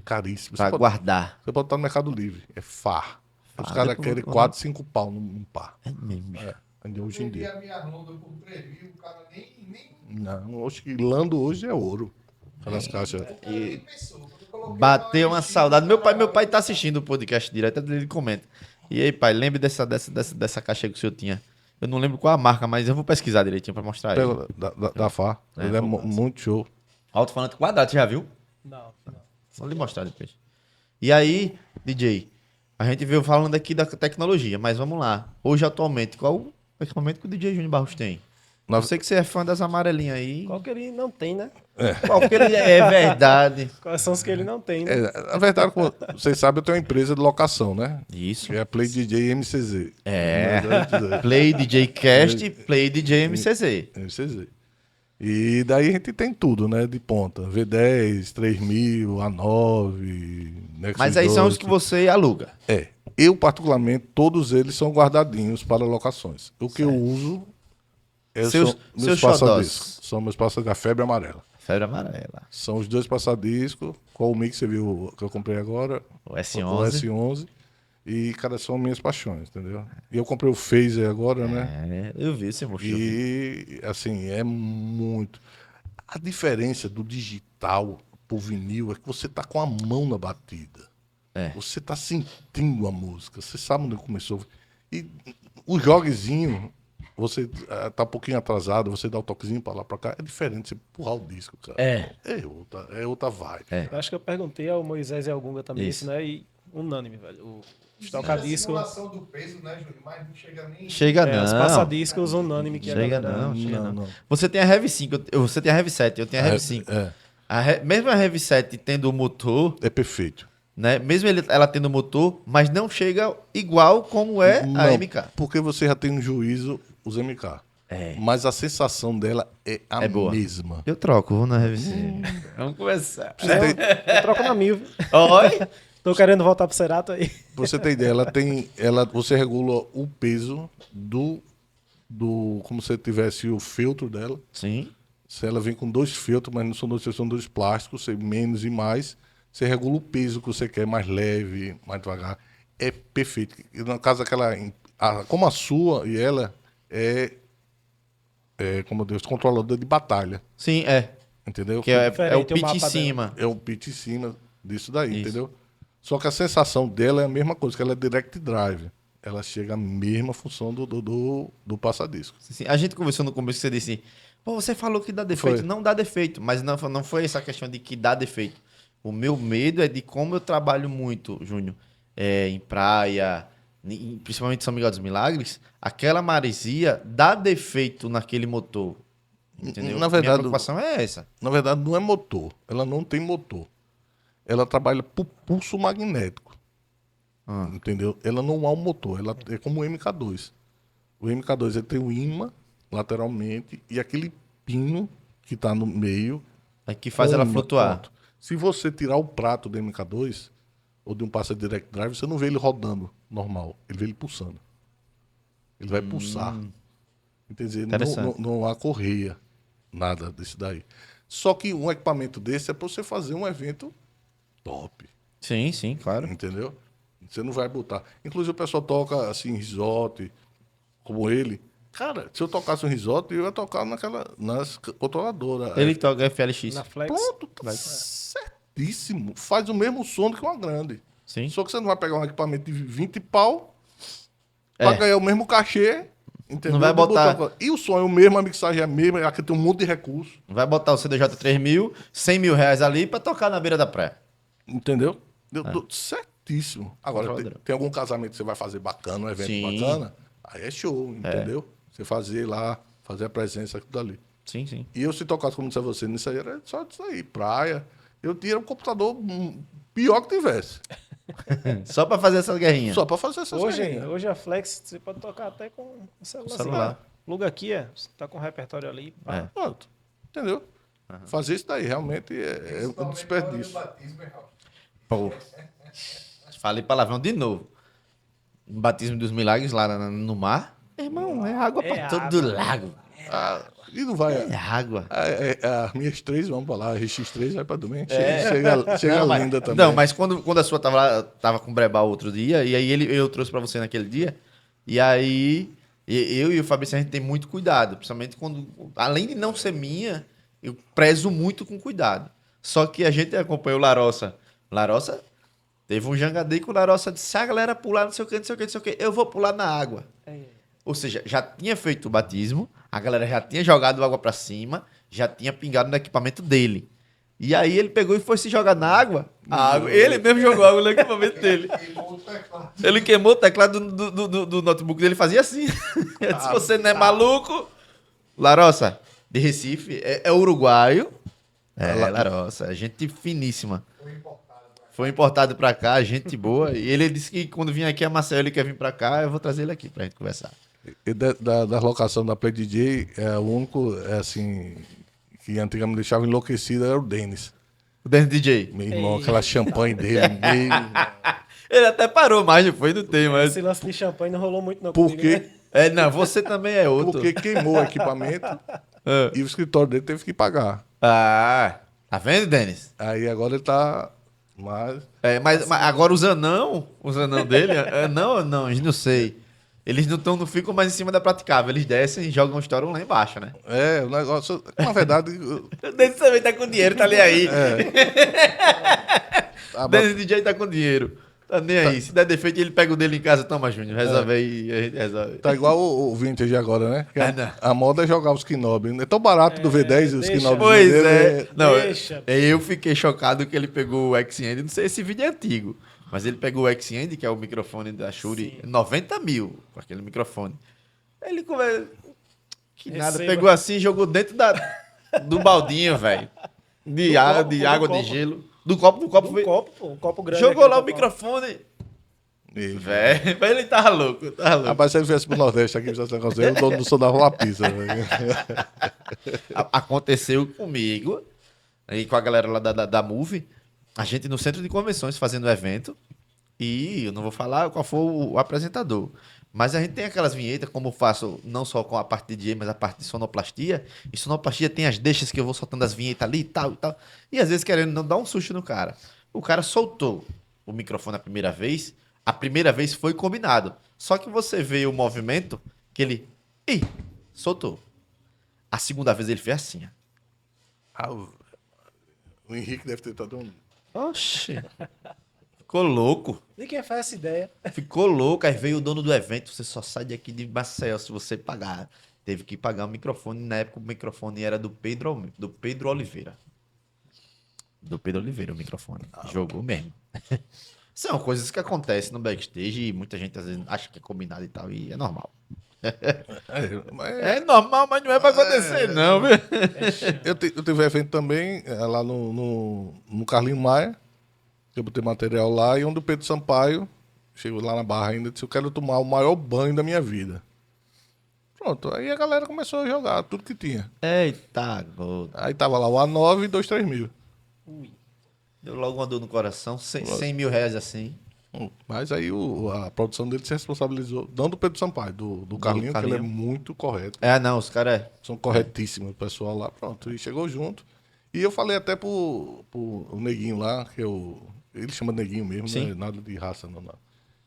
caríssimo. guardar. Você pode estar no Mercado Livre. É FAR. Os FAR, caras depois querem eu vou- 4, 5 pau num par. É mesmo, bicho. Ainda hoje em Vendi dia. a minha Honda por 3 mil, o cara nem Não, acho que Lando hoje é ouro. Aquelas caixas. E bateu uma saudade. Meu pai tá assistindo o podcast direto, ele comenta. E aí, pai, lembre dessa caixa aí que o senhor tinha. Eu não lembro qual a marca, mas eu vou pesquisar direitinho pra mostrar aí. Pega da FA. Ele é muito show. Alto-falante quadrado, você já viu? Não. Vou lhe mostrar depois. E aí, DJ, a gente veio falando aqui da tecnologia, mas vamos lá. Hoje, atualmente, qual o equipamento que o DJ Júnior Barros tem? Eu sei que você é fã das amarelinhas aí. Qual que ele não tem, né? Qual que ele é verdade? Quais são os que ele não tem, né? Na verdade, como vocês sabem, eu tenho uma empresa de locação, né? Isso. Que é a Play DJ MCZ. É. Play DJ Cast, Play DJ MCZ. MCZ. E daí a gente tem tudo, né? De ponta. V10, 3000, A9, Nexus Mas aí são os 12. que você aluga. É. Eu, particularmente, todos eles são guardadinhos para locações. O que eu uso Seus são meus xodós. passadiscos. São meus passadiscos, a febre amarela. Febre amarela. São os dois passadiscos. Qual o mix você viu que eu comprei agora? O O S11. S11. E, cara, são minhas paixões, entendeu? E eu comprei o Phaser agora, né? É, eu vi, você mostrou. E, assim, é muito. A diferença do digital pro vinil é que você tá com a mão na batida. É. Você tá sentindo a música. Você sabe onde começou. E o joguezinho, você tá um pouquinho atrasado, você dá o toquezinho pra lá, pra cá. É diferente você empurrar o disco, cara. É. É outra vibe. Eu acho que eu perguntei ao Moisés e ao Gunga também Isso. isso, né? E unânime, velho. Os Existe a tocadiscos. simulação do peso, né, Júlio? Mas não chega nem... Chega Os não. passadiscos unânime que Chega a galera... não, chega não. não. Você tem a Rev 5, você tem a Rev 7, eu tenho a Rev 5. Mesmo a Rev 7 tendo o motor, É perfeito. né? Mesmo ela tendo o motor, mas não chega igual como é a Não, MK. Porque você já tem no juízo os MK. É. Mas a sensação dela é a É boa. mesma. Eu troco, vou na Rev 5. Vamos começar. Eu troco na 1000, viu? Oi? Tô querendo voltar pro Cerato aí. Pra você ter ideia, você regula o peso como se tivesse o filtro dela. Sim. Se ela vem com 2 filtros, mas não são 2 filtros, são 2 plásticos, menos e mais. Você regula o peso que você quer, mais leve, mais devagar. É perfeito. E no caso daquela. Como a sua e ela como Deus, controlador de batalha. Sim, é. Entendeu? Que é o Diferente o pitch em mapa cima. É um pitch em cima disso daí, Isso. entendeu? Só que a sensação dela é a mesma coisa, que ela é direct drive. Ela chega à mesma função do passadisco. Sim, a gente conversou no começo que você disse, pô, você falou que dá defeito. Foi. Não dá defeito, mas não foi essa questão de que dá defeito. O meu medo é de como eu trabalho muito, Júnior, em praia, principalmente em São Miguel dos Milagres, aquela maresia dá defeito naquele motor. Entendeu? Na verdade, Minha preocupação é essa. Na verdade, não é motor. Ela não tem motor. Ela trabalha por pulso magnético. Entendeu? Ela não há um motor. Ela é como o MK2. O MK2 ele tem o imã lateralmente e aquele pino que está no meio. É que faz com ela o imã. flutuar. Pronto. Se você tirar o prato do MK2 ou de um passa direct drive, você não vê ele rodando normal. Ele vê ele pulsando. Ele vai pulsar. Entendeu? Interessante. Não há correia. Nada desse daí. Só que um equipamento desse é para você fazer um evento top. Sim, sim, claro. Entendeu? Você não vai botar. Inclusive o pessoal toca assim, risote, como ele. Cara, se eu tocasse um risote, eu ia tocar nas controladoras. Ele toca FLX. Na Flex. Pronto, tá certíssimo. Faz o mesmo som do que uma grande. Sim. Só que você não vai pegar um equipamento de 20 pau pra É. ganhar o mesmo cachê. Entendeu? Não vai botar- E o som é o mesmo, a mixagem é a mesma, aqui tem um monte de recurso. Vai botar o CDJ 3000, 100 mil reais ali pra tocar na beira da praia. Entendeu? Certíssimo. Agora, Controlador. tem algum casamento que você vai fazer bacana, um evento Sim. bacana, aí é show, entendeu? Você fazer lá, fazer a presença tudo ali. Sim, sim. E eu, se tocasse, como disse a você, nisso aí, era só disso aí, praia. Eu tinha um computador pior que tivesse. Só pra fazer essa guerrinha. Só pra fazer essas Hoje, coisinhas. hoje a Flex você pode tocar até com o celular. celular. Pluga aqui, você tá com o repertório ali. pá. É. Pronto. Entendeu? Fazer isso daí realmente é um Principalmente na hora do desperdício. batismo, hein, Raul? Pô. Falei palavrão de novo. No batismo dos milagres lá no mar. Irmão, é água pra todo água. lago. E não vai. É água. As minhas 3 vão pra lá, a RX3 vai pra dormir. Chega Não, mas, linda também. não, mas quando a sua tava lá, tava com o Brebal outro dia, e aí eu trouxe pra você naquele dia, e aí eu e o Fabrício, a gente tem muito cuidado, principalmente quando, além de não ser minha, eu prezo muito com cuidado. Só que a gente acompanhou o Larossa. Larossa teve um jangadeiro que o Larossa disse: a galera pular, não sei o que, não sei o que, não sei o que. Eu vou pular na água. Ou seja, já tinha feito o batismo, a galera já tinha jogado água pra cima, já tinha pingado no equipamento dele. E aí ele pegou e foi se jogar na água. A água, ele mesmo jogou água no equipamento dele. Queimou o teclado. Ele queimou o teclado do notebook dele, fazia assim. Eu disse: você não é maluco? Larossa, de Recife, é uruguaio. É, Larossa, gente finíssima. Foi importado pra cá, gente boa. E ele disse que quando vir aqui a Marcelo, ele quer vir pra cá, eu vou trazer ele aqui pra gente conversar. E da locação da Play DJ, o único, assim, que antigamente me deixava enlouquecido era o Denis. O Dance DJ. Meu irmão, aquela champanhe dele, meio... Ele até parou mais depois, não tem mais. Esse lance de champanhe não rolou muito, não. Por comigo, quê? né? É, não, você também é outro. Porque queimou o equipamento Ah. e o escritório dele teve que pagar. Ah, tá vendo, Denis? Aí agora ele tá mais... É, mas agora os anão dele, anão, não sei. Eles não ficam mais em cima da praticável, eles descem e jogam o estouro lá embaixo, né? É, o negócio... Na verdade, O Denis também tá com dinheiro, tá ali aí. a O Denis DJ tá com dinheiro. Tá nem aí. Se der defeito, ele pega o dele em casa. Toma, Júnior, resolve aí e a gente resolve. tá igual o Vintage agora, né? Que não. a moda é jogar os Kinobi. É tão barato do V10 os deixa. Kinobi Pois dele. é. Não, Deixa. eu fiquei chocado que ele pegou o X-End. Não sei, esse vídeo é antigo. Mas ele pegou o X-End, que é o microfone da Shure, 90 mil com aquele microfone. Ele conversa. Que nada, Receba. pegou assim e jogou dentro do baldinho, velho. De água, copo, de do água, de copo. gelo. Do copo, Um copo, pô. Um copo grande. Jogou aquele lá o copo. microfone. E, Velho, mas ele tava louco, tava louco. rapaz, se ele viesse pro Nordeste aqui, fizesse negócio aí, o dono do som dava uma pizza. velho. Aconteceu comigo e com a galera lá da Move, a gente no centro de convenções fazendo evento, e eu não vou falar qual foi o apresentador, mas a gente tem aquelas vinhetas, como eu faço não só com a parte de DJ, mas a parte de sonoplastia, e sonoplastia tem as deixas que eu vou soltando as vinhetas ali e tal, e às vezes querendo não dar um susto no cara. O cara soltou o microfone a primeira vez foi combinado, só que você vê o movimento que ele, soltou. A segunda vez ele fez assim, ó. Ah, o Henrique deve ter dado um... Oxi. Ficou louco. Ninguém faz essa ideia. Ficou louco. Aí veio o dono do evento. Você só sai daqui de Maceió se você pagar. Teve que pagar o microfone. Na época o microfone era do Pedro Oliveira. Do Pedro Oliveira o microfone. Jogou mesmo. São coisas que acontecem no backstage e muita gente às vezes acha que é combinado e tal. E é normal. É normal, mas não é pra acontecer, não, viu? Eu tive um evento também lá no Carlinho Maia, que eu botei material lá, e onde o Pedro Sampaio chegou lá na Barra ainda e disse: eu quero tomar o maior banho da minha vida. Pronto, aí a galera começou a jogar tudo que tinha. Eita, gol. Aí tava lá o A9 e 2, 3 mil. Deu logo uma dor no coração. 100 mil reais assim. Mas aí a produção dele se responsabilizou, não do Pedro Sampaio, do Carlinho, que ele é Carlinho. muito correto. Não, os caras... São corretíssimos o pessoal lá, pronto. E chegou junto. E eu falei até pro o Neguinho lá, ele chama Neguinho mesmo, Sim. né? Nada de raça, não.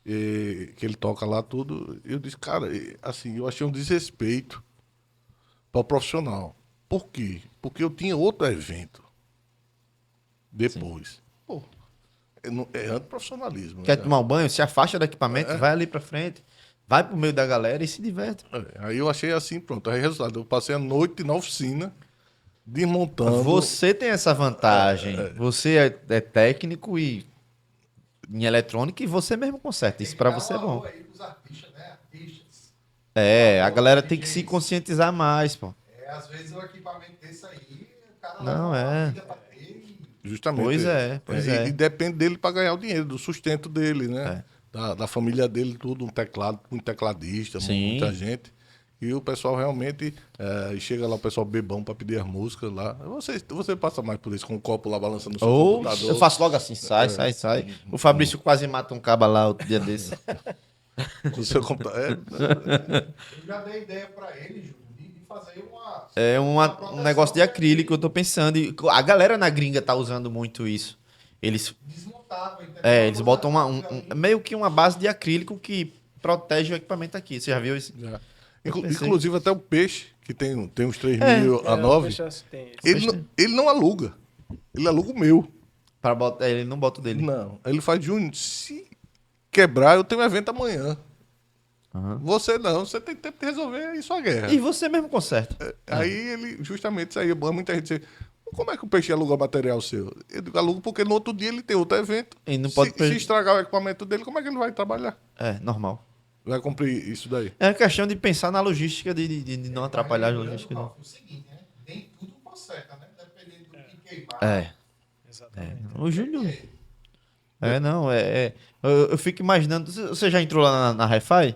E, que ele toca lá tudo. Eu disse, cara, assim, eu achei um desrespeito para o profissional. Por quê? Porque eu tinha outro evento depois. Pô, é antiprofissionalismo. Quer né? tomar um banho? Se afasta do equipamento, vai ali pra frente, vai pro meio da galera e se diverte. Aí eu achei assim, pronto. Aí, resultado, eu passei a noite na oficina, desmontando. Você tem essa vantagem. Você é técnico e em eletrônica e você mesmo conserta. Isso pra você é bom. Aí pros artistas, né? Artistas. A galera tem que se conscientizar mais, pô. Às vezes o equipamento desse aí, o cara Não, leva uma é. vida pra ter e Justamente. Pois é. E depende dele para ganhar o dinheiro, do sustento dele, né? Da família dele, tudo, muito tecladista, Sim. muita gente. E o pessoal realmente chega lá, o pessoal bebão para pedir as músicas lá. Você passa mais por isso, com um copo lá balançando no seu Ou computador. eu faço logo assim, sai. O Fabrício quase mata um caba lá outro dia desse. No seu computador. eu já dei ideia pra ele, Júlio, de fazer uma... É um negócio de acrílico, eu tô pensando. E a galera na gringa tá usando muito isso. Eles Desmontável, entendeu? eles botam meio que uma base de acrílico que protege o equipamento aqui. Você já viu isso? Já. pensei. Inclusive até o Peixe, que tem uns 3 mil a 9, Deixa assim, tem isso. ele não aluga. Ele aluga o meu. Pra botar, ele não bota o dele. Não. Aí ele faz, Júnior, se quebrar, eu tenho um evento amanhã. Aham. Você não, você tem tempo de resolver isso a guerra. E você mesmo conserta. Aí ele, justamente isso aí, muita gente diz, como é que o peixe aluga material seu? Eu digo, alugo porque no outro dia ele tem outro evento. E não pode Se estragar o equipamento dele, como é que ele vai trabalhar? É, normal. Vai cumprir isso daí. É uma questão de pensar na logística, de não atrapalhar a logística. Não. O seguinte, né? Nem tudo conserta, né? Dependendo do que queimar. É. Exatamente. O Júlio. Eu fico imaginando. Você já entrou lá na Hi-Fi?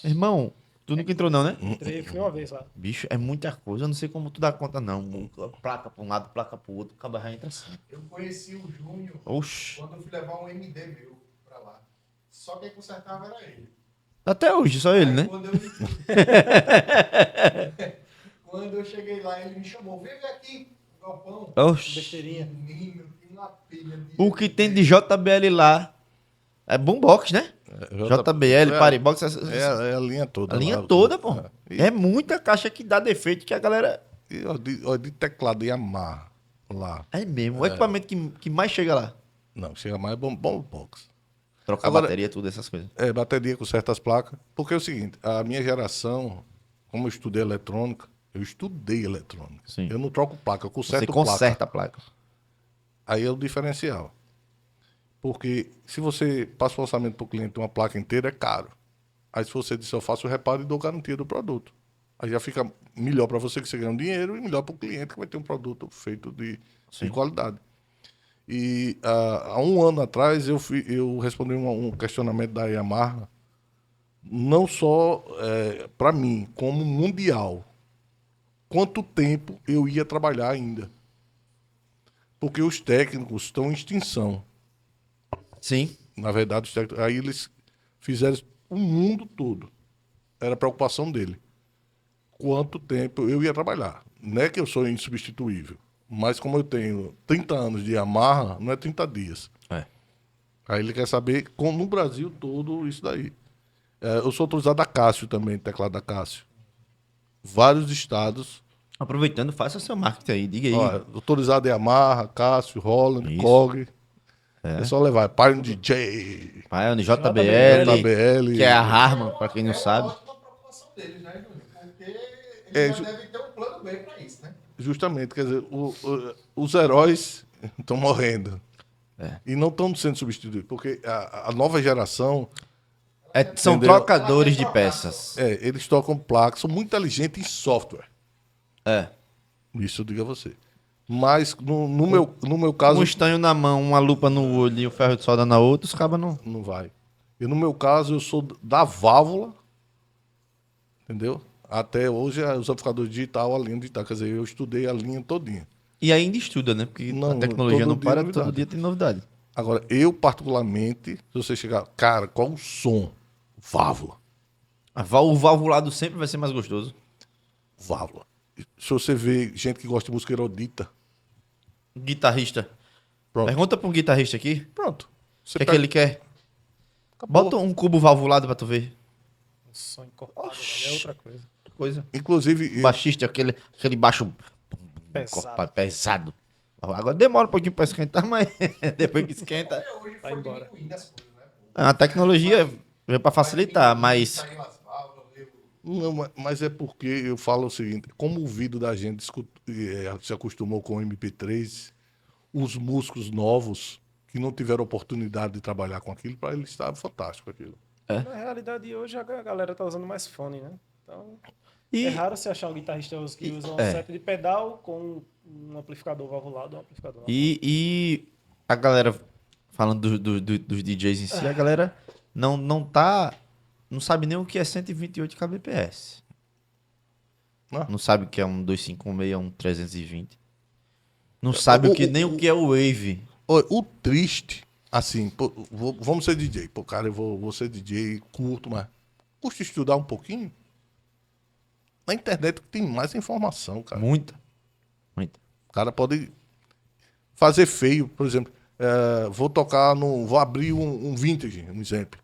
Irmão, tu nunca entrou, não, né? Entrei, fui uma vez lá. Bicho, é muita coisa. Eu não sei como tu dá conta, não. Placa pra um lado, placa pro outro. O cabo já entra assim. Eu conheci o Júnior Oxi. quando eu fui levar um MD meu pra lá. Só quem consertava era ele. Até hoje, só ele, Aí, né? quando eu cheguei lá, ele me chamou. Vem ver aqui, o galpão. Oxi. Besteirinha. Menino, tem uma pilha de... O que tem de JBL lá é boombox, né? JBL, Paribox, É a linha toda. a linha lá. toda, pô. E, É muita caixa que dá defeito que a galera. ó, de teclado Yamaha lá. É mesmo. O equipamento que mais chega lá. Não, chega mais bom box. Trocar Agora- bateria, tudo, essas coisas. É, bateria com certas placas. Porque é o seguinte, a minha geração, como eu estudei eletrônica, Sim. Eu não troco placa, eu Você conserto placa. conserta a placa. Aí é o diferencial. Porque se você passa o orçamento para o cliente de uma placa inteira, é caro. Aí se você disser, eu faço o reparo e dou garantia do produto. Aí já fica melhor para você que você ganha um dinheiro e melhor para o cliente que vai ter um produto feito de qualidade. E há um ano atrás eu respondi um questionamento da Yamaha, não só para mim, como mundial. Quanto tempo eu ia trabalhar ainda? Porque os técnicos estão em extinção. Sim. Na verdade, aí eles fizeram o mundo todo. Era a preocupação dele. Quanto tempo eu ia trabalhar. Não é que eu sou insubstituível, mas como eu tenho 30 anos de Yamaha, não é 30 dias. É. Aí ele quer saber, como no Brasil todo, isso daí. Eu sou autorizado da Cássio também, teclado da Cássio. Vários estados. Aproveitando, faça seu marketing aí. Diga aí. Ó, autorizado Yamaha, Cássio, Holland, Isso. Kog. É só levar. Pioneer DJ, Paione, JBL, JBL. que é a Harman, pra quem não É sabe. uma ótima preocupação deles, né, Júnior? Porque É, eles já devem ter um plano B pra isso, né? Justamente, quer dizer, os heróis estão morrendo. É. E não estão sendo substituídos. Porque a nova geração, São Entendeu? trocadores de peças. eles tocam placas, são muito inteligentes em software. É. Isso eu digo a você. Mas no meu caso, Um estanho na mão, uma lupa no olho e o ferro de solda na outra, os cabas não. não vai. E no meu caso, eu sou da válvula, entendeu? Até hoje, os amplificadores digital, a linha digital. Quer dizer, eu estudei a linha todinha. E ainda estuda, né? Porque Não, a tecnologia todo não dia é para, novidade. todo dia tem novidade. Agora, eu particularmente, se você chegar, cara, qual o som? Válvula. O valvulado sempre vai ser mais gostoso. Válvula. Se você vê gente que gosta de música erudita, Guitarrista. pronto. Pergunta pra um guitarrista aqui. Pronto. Você O que é que ele quer? Acabou. Bota um cubo valvulado pra tu ver. Um som encorpado, velho, é outra coisa. Coisa. Inclusive, Baixista, aquele baixo Pesado. pesado. Agora demora um pouquinho pra esquentar, mas depois que esquenta. Hoje Vai foi embora. diminuindo as coisas, né? Pô? A tecnologia veio pra facilitar, mas. Saiu as válvulas, veio... não, mas é porque eu falo o seguinte, como o ouvido da gente se acostumou com o MP3, os músicos novos que não tiveram oportunidade de trabalhar com aquilo, para eles estava fantástico aquilo. Na realidade, hoje a galera tá usando mais fone, né? Então, E é raro você achar um guitarrista que usa um set de pedal com um amplificador valvulado ou um amplificador normal. E a galera, falando dos DJs em si, a galera não sabe nem o que é 128 kbps. Não sabe o que é um 256, um 320. Não sabe nem o que é o Wave. O triste, assim, pô, vamos ser DJ. Pô, cara, eu vou ser DJ, curto, mas custa estudar um pouquinho? Na internet tem mais informação, cara. Muita. O cara pode fazer feio, por exemplo. Vou abrir um vintage, um exemplo.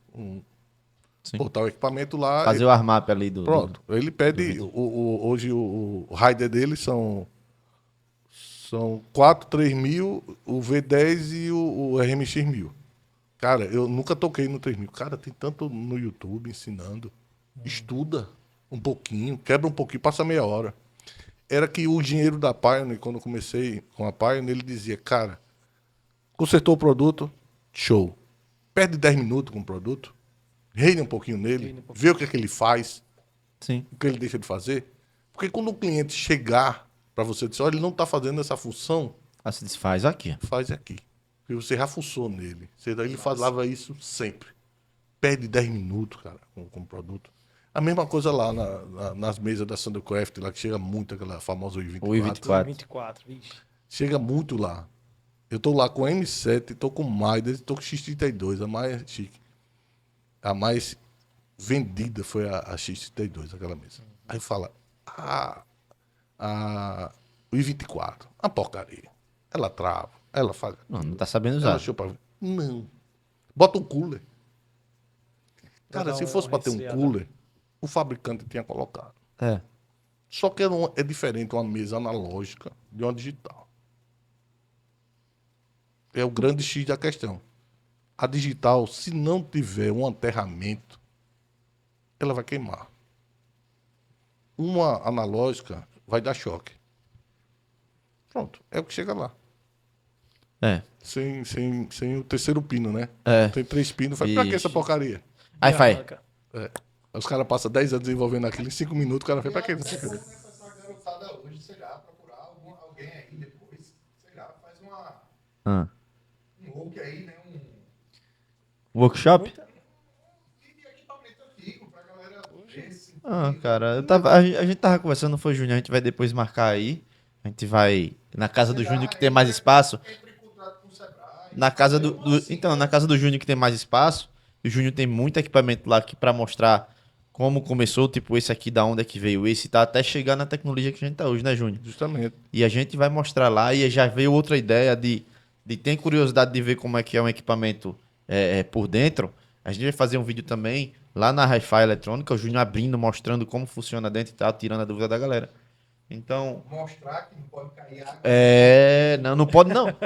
Sim. Botar o equipamento lá. Fazer o armap ali do. Pronto. Ele pede. Hoje o rider dele são São 4 3000, o V10 e o RMX 1000. Cara, eu nunca toquei no 3000. Cara, tem tanto no YouTube ensinando. Estuda um pouquinho, quebra um pouquinho, passa meia hora. Era que o engenheiro da Pioneer, quando eu comecei com a Pioneer, ele dizia, cara, consertou o produto, show. Perde 10 minutos com o produto, reine um pouquinho nele, vê o que é que ele faz, Sim. o que ele deixa de fazer. Porque quando o cliente chegar para você dizer, olha, ele não está fazendo essa função, Ah, se desfaz aqui. faz aqui. Porque você já fuçou nele. Ele falava isso sempre. Perde 10 minutos, cara, com o produto. A mesma coisa lá nas mesas da Thundercraft, lá que chega muito, aquela famosa i24. O i24. 24, vixe. Chega muito lá. Eu tô lá com M7, tô com Midas, tô com X32, a mais chique. A mais vendida foi a X32, aquela mesa. Aí fala, o i24, uma porcaria. Ela trava, ela faz. Não tá sabendo Ela usar. chupa. Não. Bota um cooler. Cara, dar se uma fosse pra ter um resfriada. cooler, o fabricante tinha colocado. É. Só que é diferente uma mesa analógica de uma digital. É o grande X da questão. A digital, se não tiver um aterramento, ela vai queimar. Uma analógica vai dar choque. Pronto, é o que chega lá. É. Sem o terceiro pino, né? É. Tem 3 pinos. Faz, pra que Ixi. essa porcaria? Aí E faz. arranca. Aí os caras passam 10 anos desenvolvendo aquilo, em 5 minutos o cara fez pra que Como isso? é pra essa garotada hoje, sei lá, procurar alguém aí depois, sei lá, faz Ah. um look aí, né? Workshop? De equipamento antigo pra galera ver se Ah, cara, a gente tava conversando, foi Júnior, a gente vai depois marcar aí. A gente vai na casa do Júnior que tem mais espaço. entre em contrato com o Sebrae. Na casa Assim, então, na casa do Júnior que tem mais espaço. O Júnior tem muito equipamento lá aqui pra mostrar como começou, tipo esse aqui, da onde é que veio esse, tá até chegar na tecnologia que a gente tá hoje, né, Júnior? Justamente. E a gente vai mostrar lá e já veio outra ideia de ter curiosidade de ver como é que é um equipamento por dentro. A gente vai fazer um vídeo também lá na Hi-Fi Eletrônica, o Júnior abrindo, mostrando como funciona dentro e tal, tirando a dúvida da galera. Então, mostrar que não pode cair água.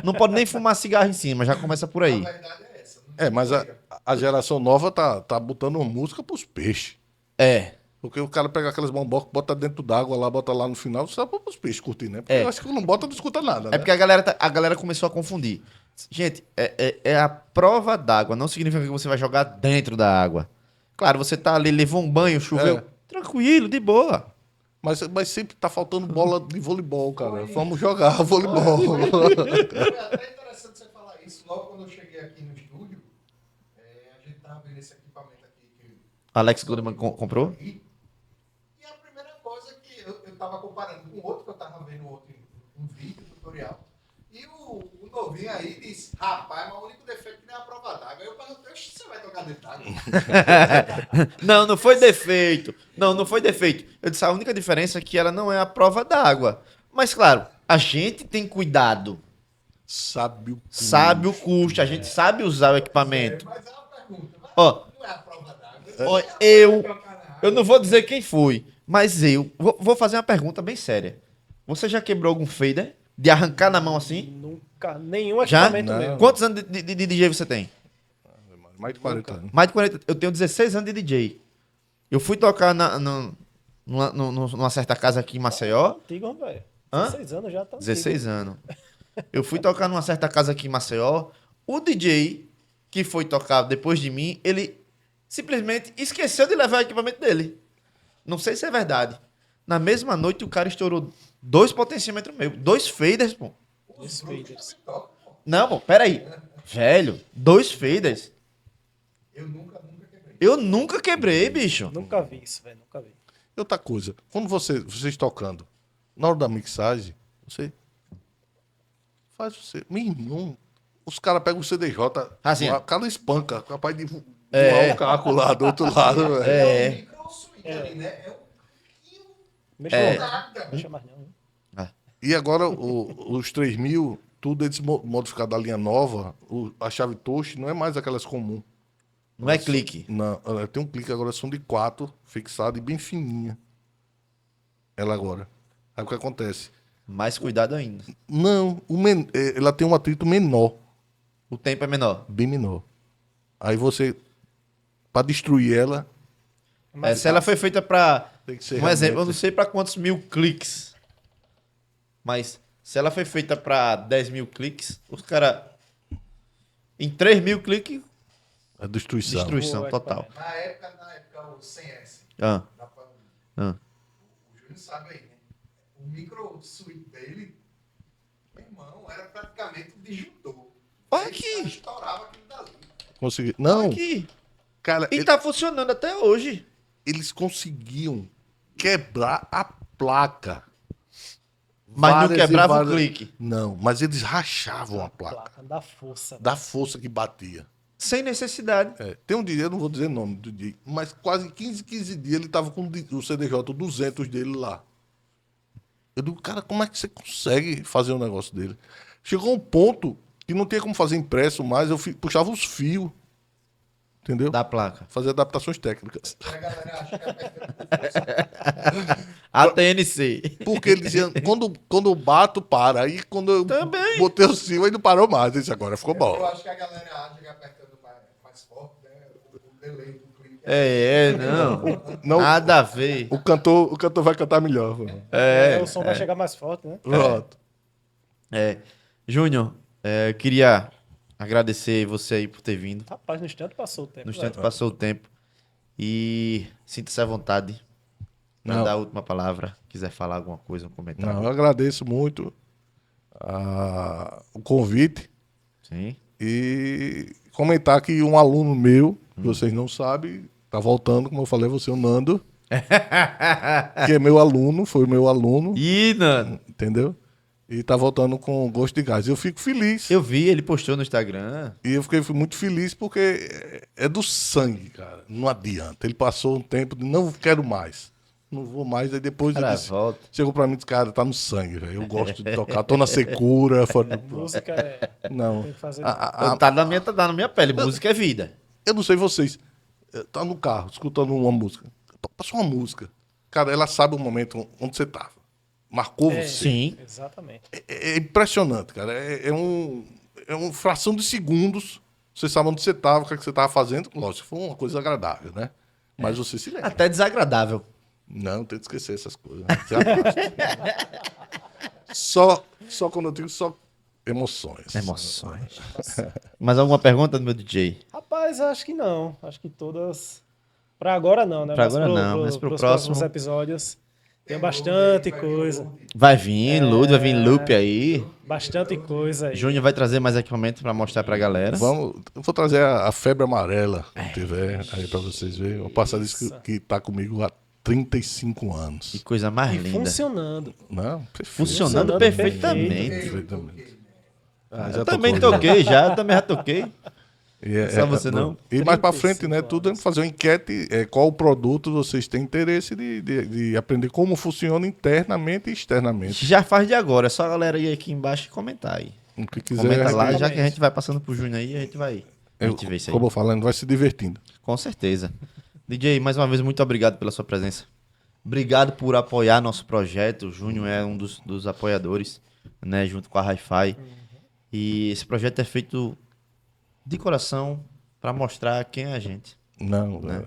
não pode nem fumar cigarro em cima, já começa por A aí. verdade é essa. Não É, mas a geração nova tá botando música pros peixes. É, Porque o cara pega aquelas bombocas, bota dentro d'água lá, bota lá no final, só para os peixes curtir, né? Porque eu acho que não bota, não escuta nada, né? porque a galera começou a confundir. Gente, é a prova d'água, não significa que você vai jogar dentro da água. Claro, você tá ali, levou um banho, choveu, É. tranquilo, de boa. Mas sempre tá faltando bola de voleibol, cara. Vamos jogar voleibol. Foi até interessante você falar isso. Logo quando eu cheguei aqui no estúdio, a gente tava vendo esse equipamento aqui que Alex Goodman comprou? E a primeira coisa que eu tava comparando com outro, que eu tava vendo outro um vídeo, tutorial, e o novinho aí disse, rapaz, mas o único defeito que nem a prova d'água. Aí eu perguntei, "Oxe, você vai tocar dentro d'água?" Não foi defeito. Não foi defeito. Eu disse, a única diferença é que ela não é a prova d'água. Mas, claro, a gente tem cuidado. Sabe o Sabe o custo, a gente sabe usar o equipamento. Mas é uma pergunta, mas Ó, não é a prova d'água. ó, eu não vou dizer quem foi, mas eu vou fazer uma pergunta bem séria. Você já quebrou algum fader? De arrancar na mão assim? Nunca, nenhum Já? equipamento Não. meu. Quantos anos de DJ você tem? Mais de 40 anos. Mais de 40. Eu tenho 16 anos de DJ. Eu fui tocar numa certa casa aqui em Maceió. Antigo, velho. Hã? 16 anos já tá 16 anos. Eu fui tocar numa certa casa aqui em Maceió. O DJ que foi tocar depois de mim, ele simplesmente esqueceu de levar o equipamento dele. Não sei se é verdade. Na mesma noite, o cara estourou 2 potenciômetros meus. 2 faders, pô. Os faders. Não, pô, peraí. Velho, 2 faders. Eu nunca quebrei. Eu nunca quebrei, bicho. Nunca vi isso, velho. Nunca vi. E outra coisa, quando vocês tocando, na hora da mixagem, você faz você. Meu irmão, os caras pegam o CDJ, Assim, ó. o cara espanca, capaz de voar É. o caco lá do outro lado, velho. É. O micro swing ali, né? É um pouquinho Mexa nada. Mexa mais não. Né? E agora os 3000, tudo eles modificados da linha nova, a chave touch não é mais aquelas comuns. Não é clique. Não, ela tem um clique agora, são de 4, fixada e bem fininha. Ela agora. Aí o que acontece? Mais cuidado ainda. Não, ela tem um atrito menor, O tempo é menor. bem menor. Aí você, pra destruir ela, Mas Se ela foi feita pra... tem que ser Um exemplo, eu realmente- não sei pra quantos mil cliques. Mas se ela foi feita pra 10 mil cliques, os caras... Em 3 mil cliques, a destruição. destruição Boa, total. Na época, o 100S, Ah, da pandemia. ah. O Júnior sabe aí, né? O micro suíte dele, meu irmão, era praticamente um disjuntor. Olha Ele aqui. estourava aquilo dali. Consegui... Não, Aqui. cara, E tá funcionando até hoje. eles conseguiam quebrar a placa. Mas não Várias e quebrava o várias- clique. Não, mas eles rachavam a placa. da força. Da força que batia. Sem necessidade. É, tem um dia, eu não vou dizer o nome do dia, mas quase 15 dias ele tava com o CDJ 200 dele lá. Eu digo, cara, como é que você consegue fazer um negócio dele? Chegou um ponto que não tinha como fazer impresso mais, eu puxava os fios, entendeu? Da placa. Fazer adaptações técnicas. E a galera acha que é perfeito. A TNC. Porque ele dizia, quando eu bato, para. Aí quando eu Também. botei o fio, aí não parou mais. Disse, agora ficou Eu bom. acho que a galera acha que apertando mais forte, né? O delay do clipe. Não. Não, Nada a ver. o cantor vai cantar melhor. Pô. O som vai chegar mais forte, né? Pronto. Júnior, queria agradecer você aí por ter vindo. Rapaz, no instante passou o tempo. No instante passou o tempo. E sinta-se à vontade para Não. dar a última palavra. Quiser falar alguma coisa, um comentário. Não, eu agradeço muito o convite Sim. e comentar que um aluno meu, que vocês não sabem, tá voltando, como eu falei, você, o Nando, que é meu aluno, foi meu aluno, Ih, Nando. entendeu? E tá voltando com gosto de gás. Eu fico feliz. Eu vi, ele postou no Instagram. E eu fiquei muito feliz porque é do sangue, cara. Não adianta. Ele passou um tempo de não quero mais. Não vou mais. Aí depois ele Cara, disse, volta. chegou pra mim e disse, cara, tá no sangue, velho. Eu gosto de tocar. Tô na secura. Fora do... Música é. Não. Tem que fazer. Tá na minha pele. Música é vida. Eu não sei vocês. Tá no carro, escutando uma música. Passou uma música. Cara, ela sabe o momento onde você tava. Marcou você. Sim. Exatamente. É impressionante, cara. É uma fração de segundos. Você sabe onde você tava, o que você tava fazendo. Lógico, foi uma coisa agradável, né? Mas você se lembra. Até desagradável. Não, tem que esquecer essas coisas. Né? Você abaixa. só quando eu digo só emoções. Emoções. Mais alguma pergunta do meu DJ? Rapaz, acho que não. Acho que todas. Pra agora não, né? Pra agora não, mas pro pros próximo- próximos episódios. Tem bastante coisa. Vai vir, Ludo, vai vir loop aí. Bastante coisa aí. Júnior vai trazer mais equipamento pra mostrar pra galera. Eu vou trazer a febre amarela, quando tiver, aí pra vocês verem. O passadista que tá comigo há 35 Que anos. coisa mais E linda. funcionando. Não, perfeito. Funcionando Funcionando perfeitamente. Perfeitamente. Ah, já Eu também tocou, já. toquei já, eu também já toquei. E Só você não? E mais pra 35 frente, né? Tudo é fazer uma enquete. Qual produto vocês têm interesse de aprender como funciona internamente e externamente. Já faz de agora, é só a galera ir aqui embaixo e comentar aí. O que quiser. Comenta lá, Exatamente. já que a gente vai passando pro Júnior aí, a gente vai. A gente vê isso aí. Como eu falando, vai se divertindo. Com certeza. DJ, mais uma vez, muito obrigado pela sua presença. Obrigado por apoiar nosso projeto. O Júnior é um dos apoiadores, né? Junto com a Hi-Fi. E esse projeto é feito de coração para mostrar quem é a gente. Não, Né?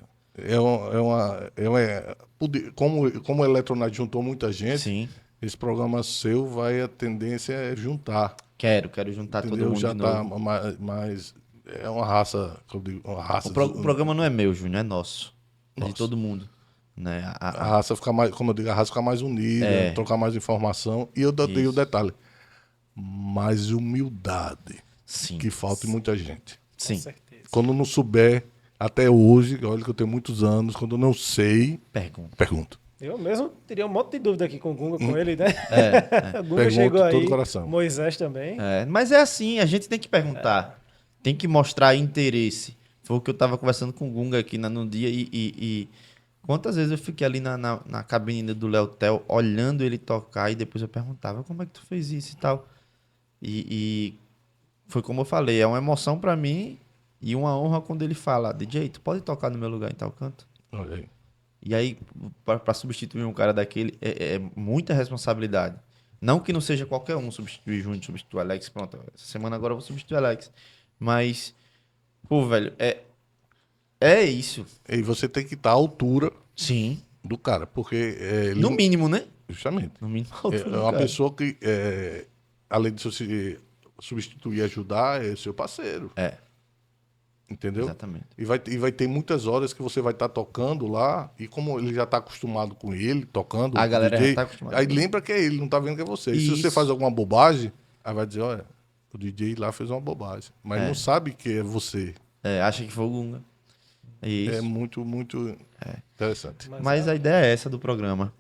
como o Eletronet juntou muita gente, Sim. esse programa seu vai, a tendência é juntar. Quero juntar todo Entendeu? mundo Já de tá novo. mais. É uma raça, que eu digo, uma raça. O programa não é meu, Júnior, é nosso. É de Nosso. todo mundo. Né? A raça fica mais, como eu digo, a raça fica mais unida, É. trocar mais informação. E eu dei o Isso. detalhe. Mais humildade, Sim. que falta em muita gente. Sim. Com certeza. Quando não souber, até hoje, olha que eu tenho muitos anos, quando eu não sei, Pergunta. pergunto. Eu mesmo teria um monte de dúvida aqui com o Gunga, com ele, né? O Gunga Pergunto chegou de todo aí. coração. Moisés também. É, mas é assim, a gente tem que perguntar. Tem que mostrar interesse. Foi o que eu tava conversando com o Gunga aqui no dia e quantas vezes eu fiquei ali na cabine do Léo Tel olhando ele tocar e depois eu perguntava como é que tu fez isso e tal. E foi como eu falei, é uma emoção pra mim e uma honra quando ele fala, DJ, tu pode tocar no meu lugar em tal canto? Olha aí. E aí, pra substituir um cara daquele, é muita responsabilidade. Não que não seja qualquer um substituir Júnior, substituir Alex, pronto. Essa semana agora eu vou substituir Alex. Mas, pô, velho, é isso. E você tem que estar à altura Sim. do cara, porque ele No mínimo, né? justamente No mínimo. a é altura do uma cara. pessoa que, além de se substituir e ajudar, é seu parceiro. É. Entendeu? Exatamente. E vai ter muitas horas que você vai estar tocando lá, e como ele já está acostumado com ele, tocando, A o galera já DJ, tá acostumada aí com ele. lembra que é ele, não tá vendo que é você. E se você Isso. faz alguma bobagem, aí vai dizer, olha, o DJ lá fez uma bobagem. Mas não sabe que é você. É, acha que foi o Gunga. Isso. É muito, muito interessante. Mas a ideia é essa do programa.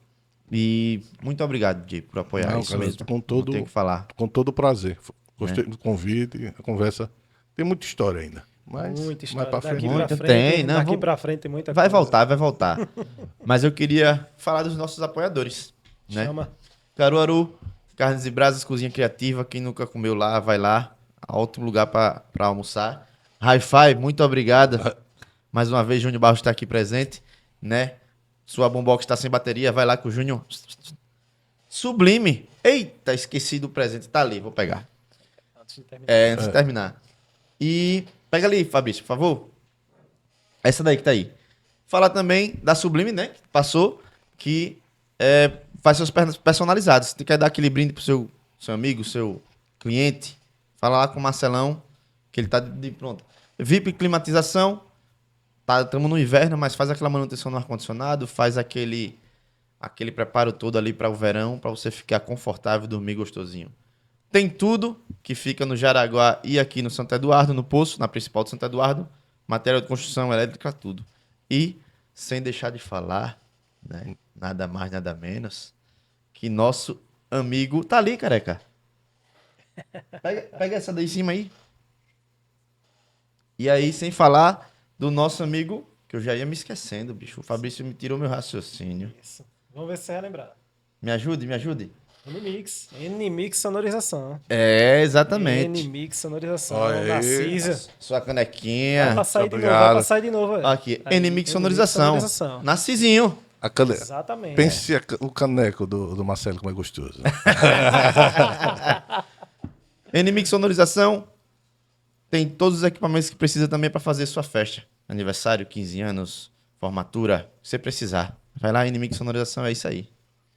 E muito obrigado, DJ, por apoiar Não, isso cara, mesmo. com todo- Não tenho o que falar. Com todo prazer. Gostei É. do convite, a conversa. Tem muita história ainda. Mas Muita mais história. pra frente. Daqui pra Muita frente, tem, não, daqui vamos- pra frente tem muita Vai coisa. voltar. Mas eu queria falar dos nossos apoiadores, né? Chama. Caruaru, Carnes e Brasas, Cozinha Criativa. Quem nunca comeu lá, vai lá. Ótimo lugar pra almoçar. Hi-Fi, muito obrigado. Mais uma vez, Júnior Barros está aqui presente, né? Sua bombox está sem bateria, vai lá com o Júnior. Sublime. Eita, esqueci do presente. Tá ali, vou pegar. Antes de terminar. Antes de terminar. E pega ali, Fabrício, por favor. Essa daí que tá aí. Falar também da Sublime, né? Que passou, que faz seus personalizados. Se quer dar aquele brinde pro seu amigo, seu cliente, fala lá com o Marcelão, que ele tá de pronto. VIP climatização. Estamos no inverno, mas faz aquela manutenção no ar-condicionado, faz aquele preparo todo ali para o verão, para você ficar confortável e dormir gostosinho. Tem tudo que fica no Jaraguá e aqui no Santo Eduardo, no Poço, na principal de Santo Eduardo. Material de construção, elétrica, tudo. E, sem deixar de falar, né, nada mais, nada menos, que nosso amigo... Tá ali, careca. Pega essa daí em cima aí. E aí, sem falar do nosso amigo, que eu já ia me esquecendo, bicho. O Fabrício me tirou meu raciocínio. Isso. Vamos ver se você vai lembrar. Me ajude. N-Mix. N-Mix sonorização. Exatamente. N-Mix sonorização. Olha aí. Narcisa. Sua Vai canequinha. passar aí de novo. obrigado. Vai passar aí de novo. Aqui, Aí, N-Mix sonorização. sonorização. Narcisinho. A cane... Exatamente. Pense o caneco do Marcelo, como é gostoso. N-Mix sonorização. Tem todos os equipamentos que precisa também para fazer sua festa. Aniversário, 15 anos, formatura, se você precisar. Vai lá, N-Mix sonorização, é isso aí.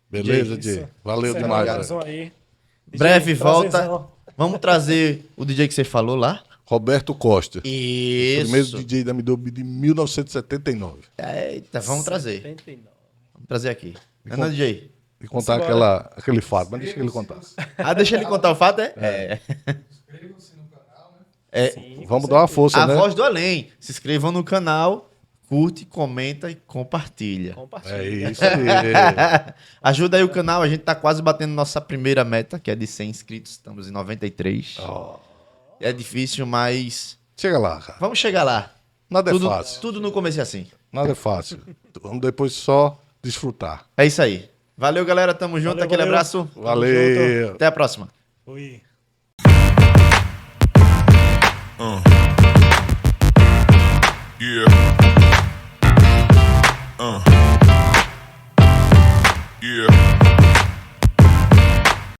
Beleza, Isso. Di? Valeu Encerrando demais. a velho. gravação aí. DJ, Breve volta. prazerzão. Vamos trazer o DJ que você falou lá? Roberto Costa. Isso. Primeiro DJ da Midobi de 1979. Eita, vamos trazer. 79. Vamos trazer aqui. Não, DJ? E contar Vamos embora. aquele fato, mas deixa que ele contar. Ah, deixa ele contar o fato, é? Inscrevam-se no canal, né? Sim, Vamos com dar uma certeza. força, A né? Voz do Além. Se inscrevam no canal, curte, comenta e compartilha. Compartilha. É isso aí. Ajuda aí o canal, a gente tá quase batendo nossa primeira meta, que é de 100 inscritos. Estamos em 93. É difícil, mas Chega lá, cara. vamos chegar lá. Nada Tudo, é fácil. tudo no começo é assim. Nada é fácil. Vamos depois só desfrutar. É isso aí. Valeu, galera. Tamo junto. Valeu, Aquele valeu. abraço. Valeu. Até a próxima. Oi. Yeah.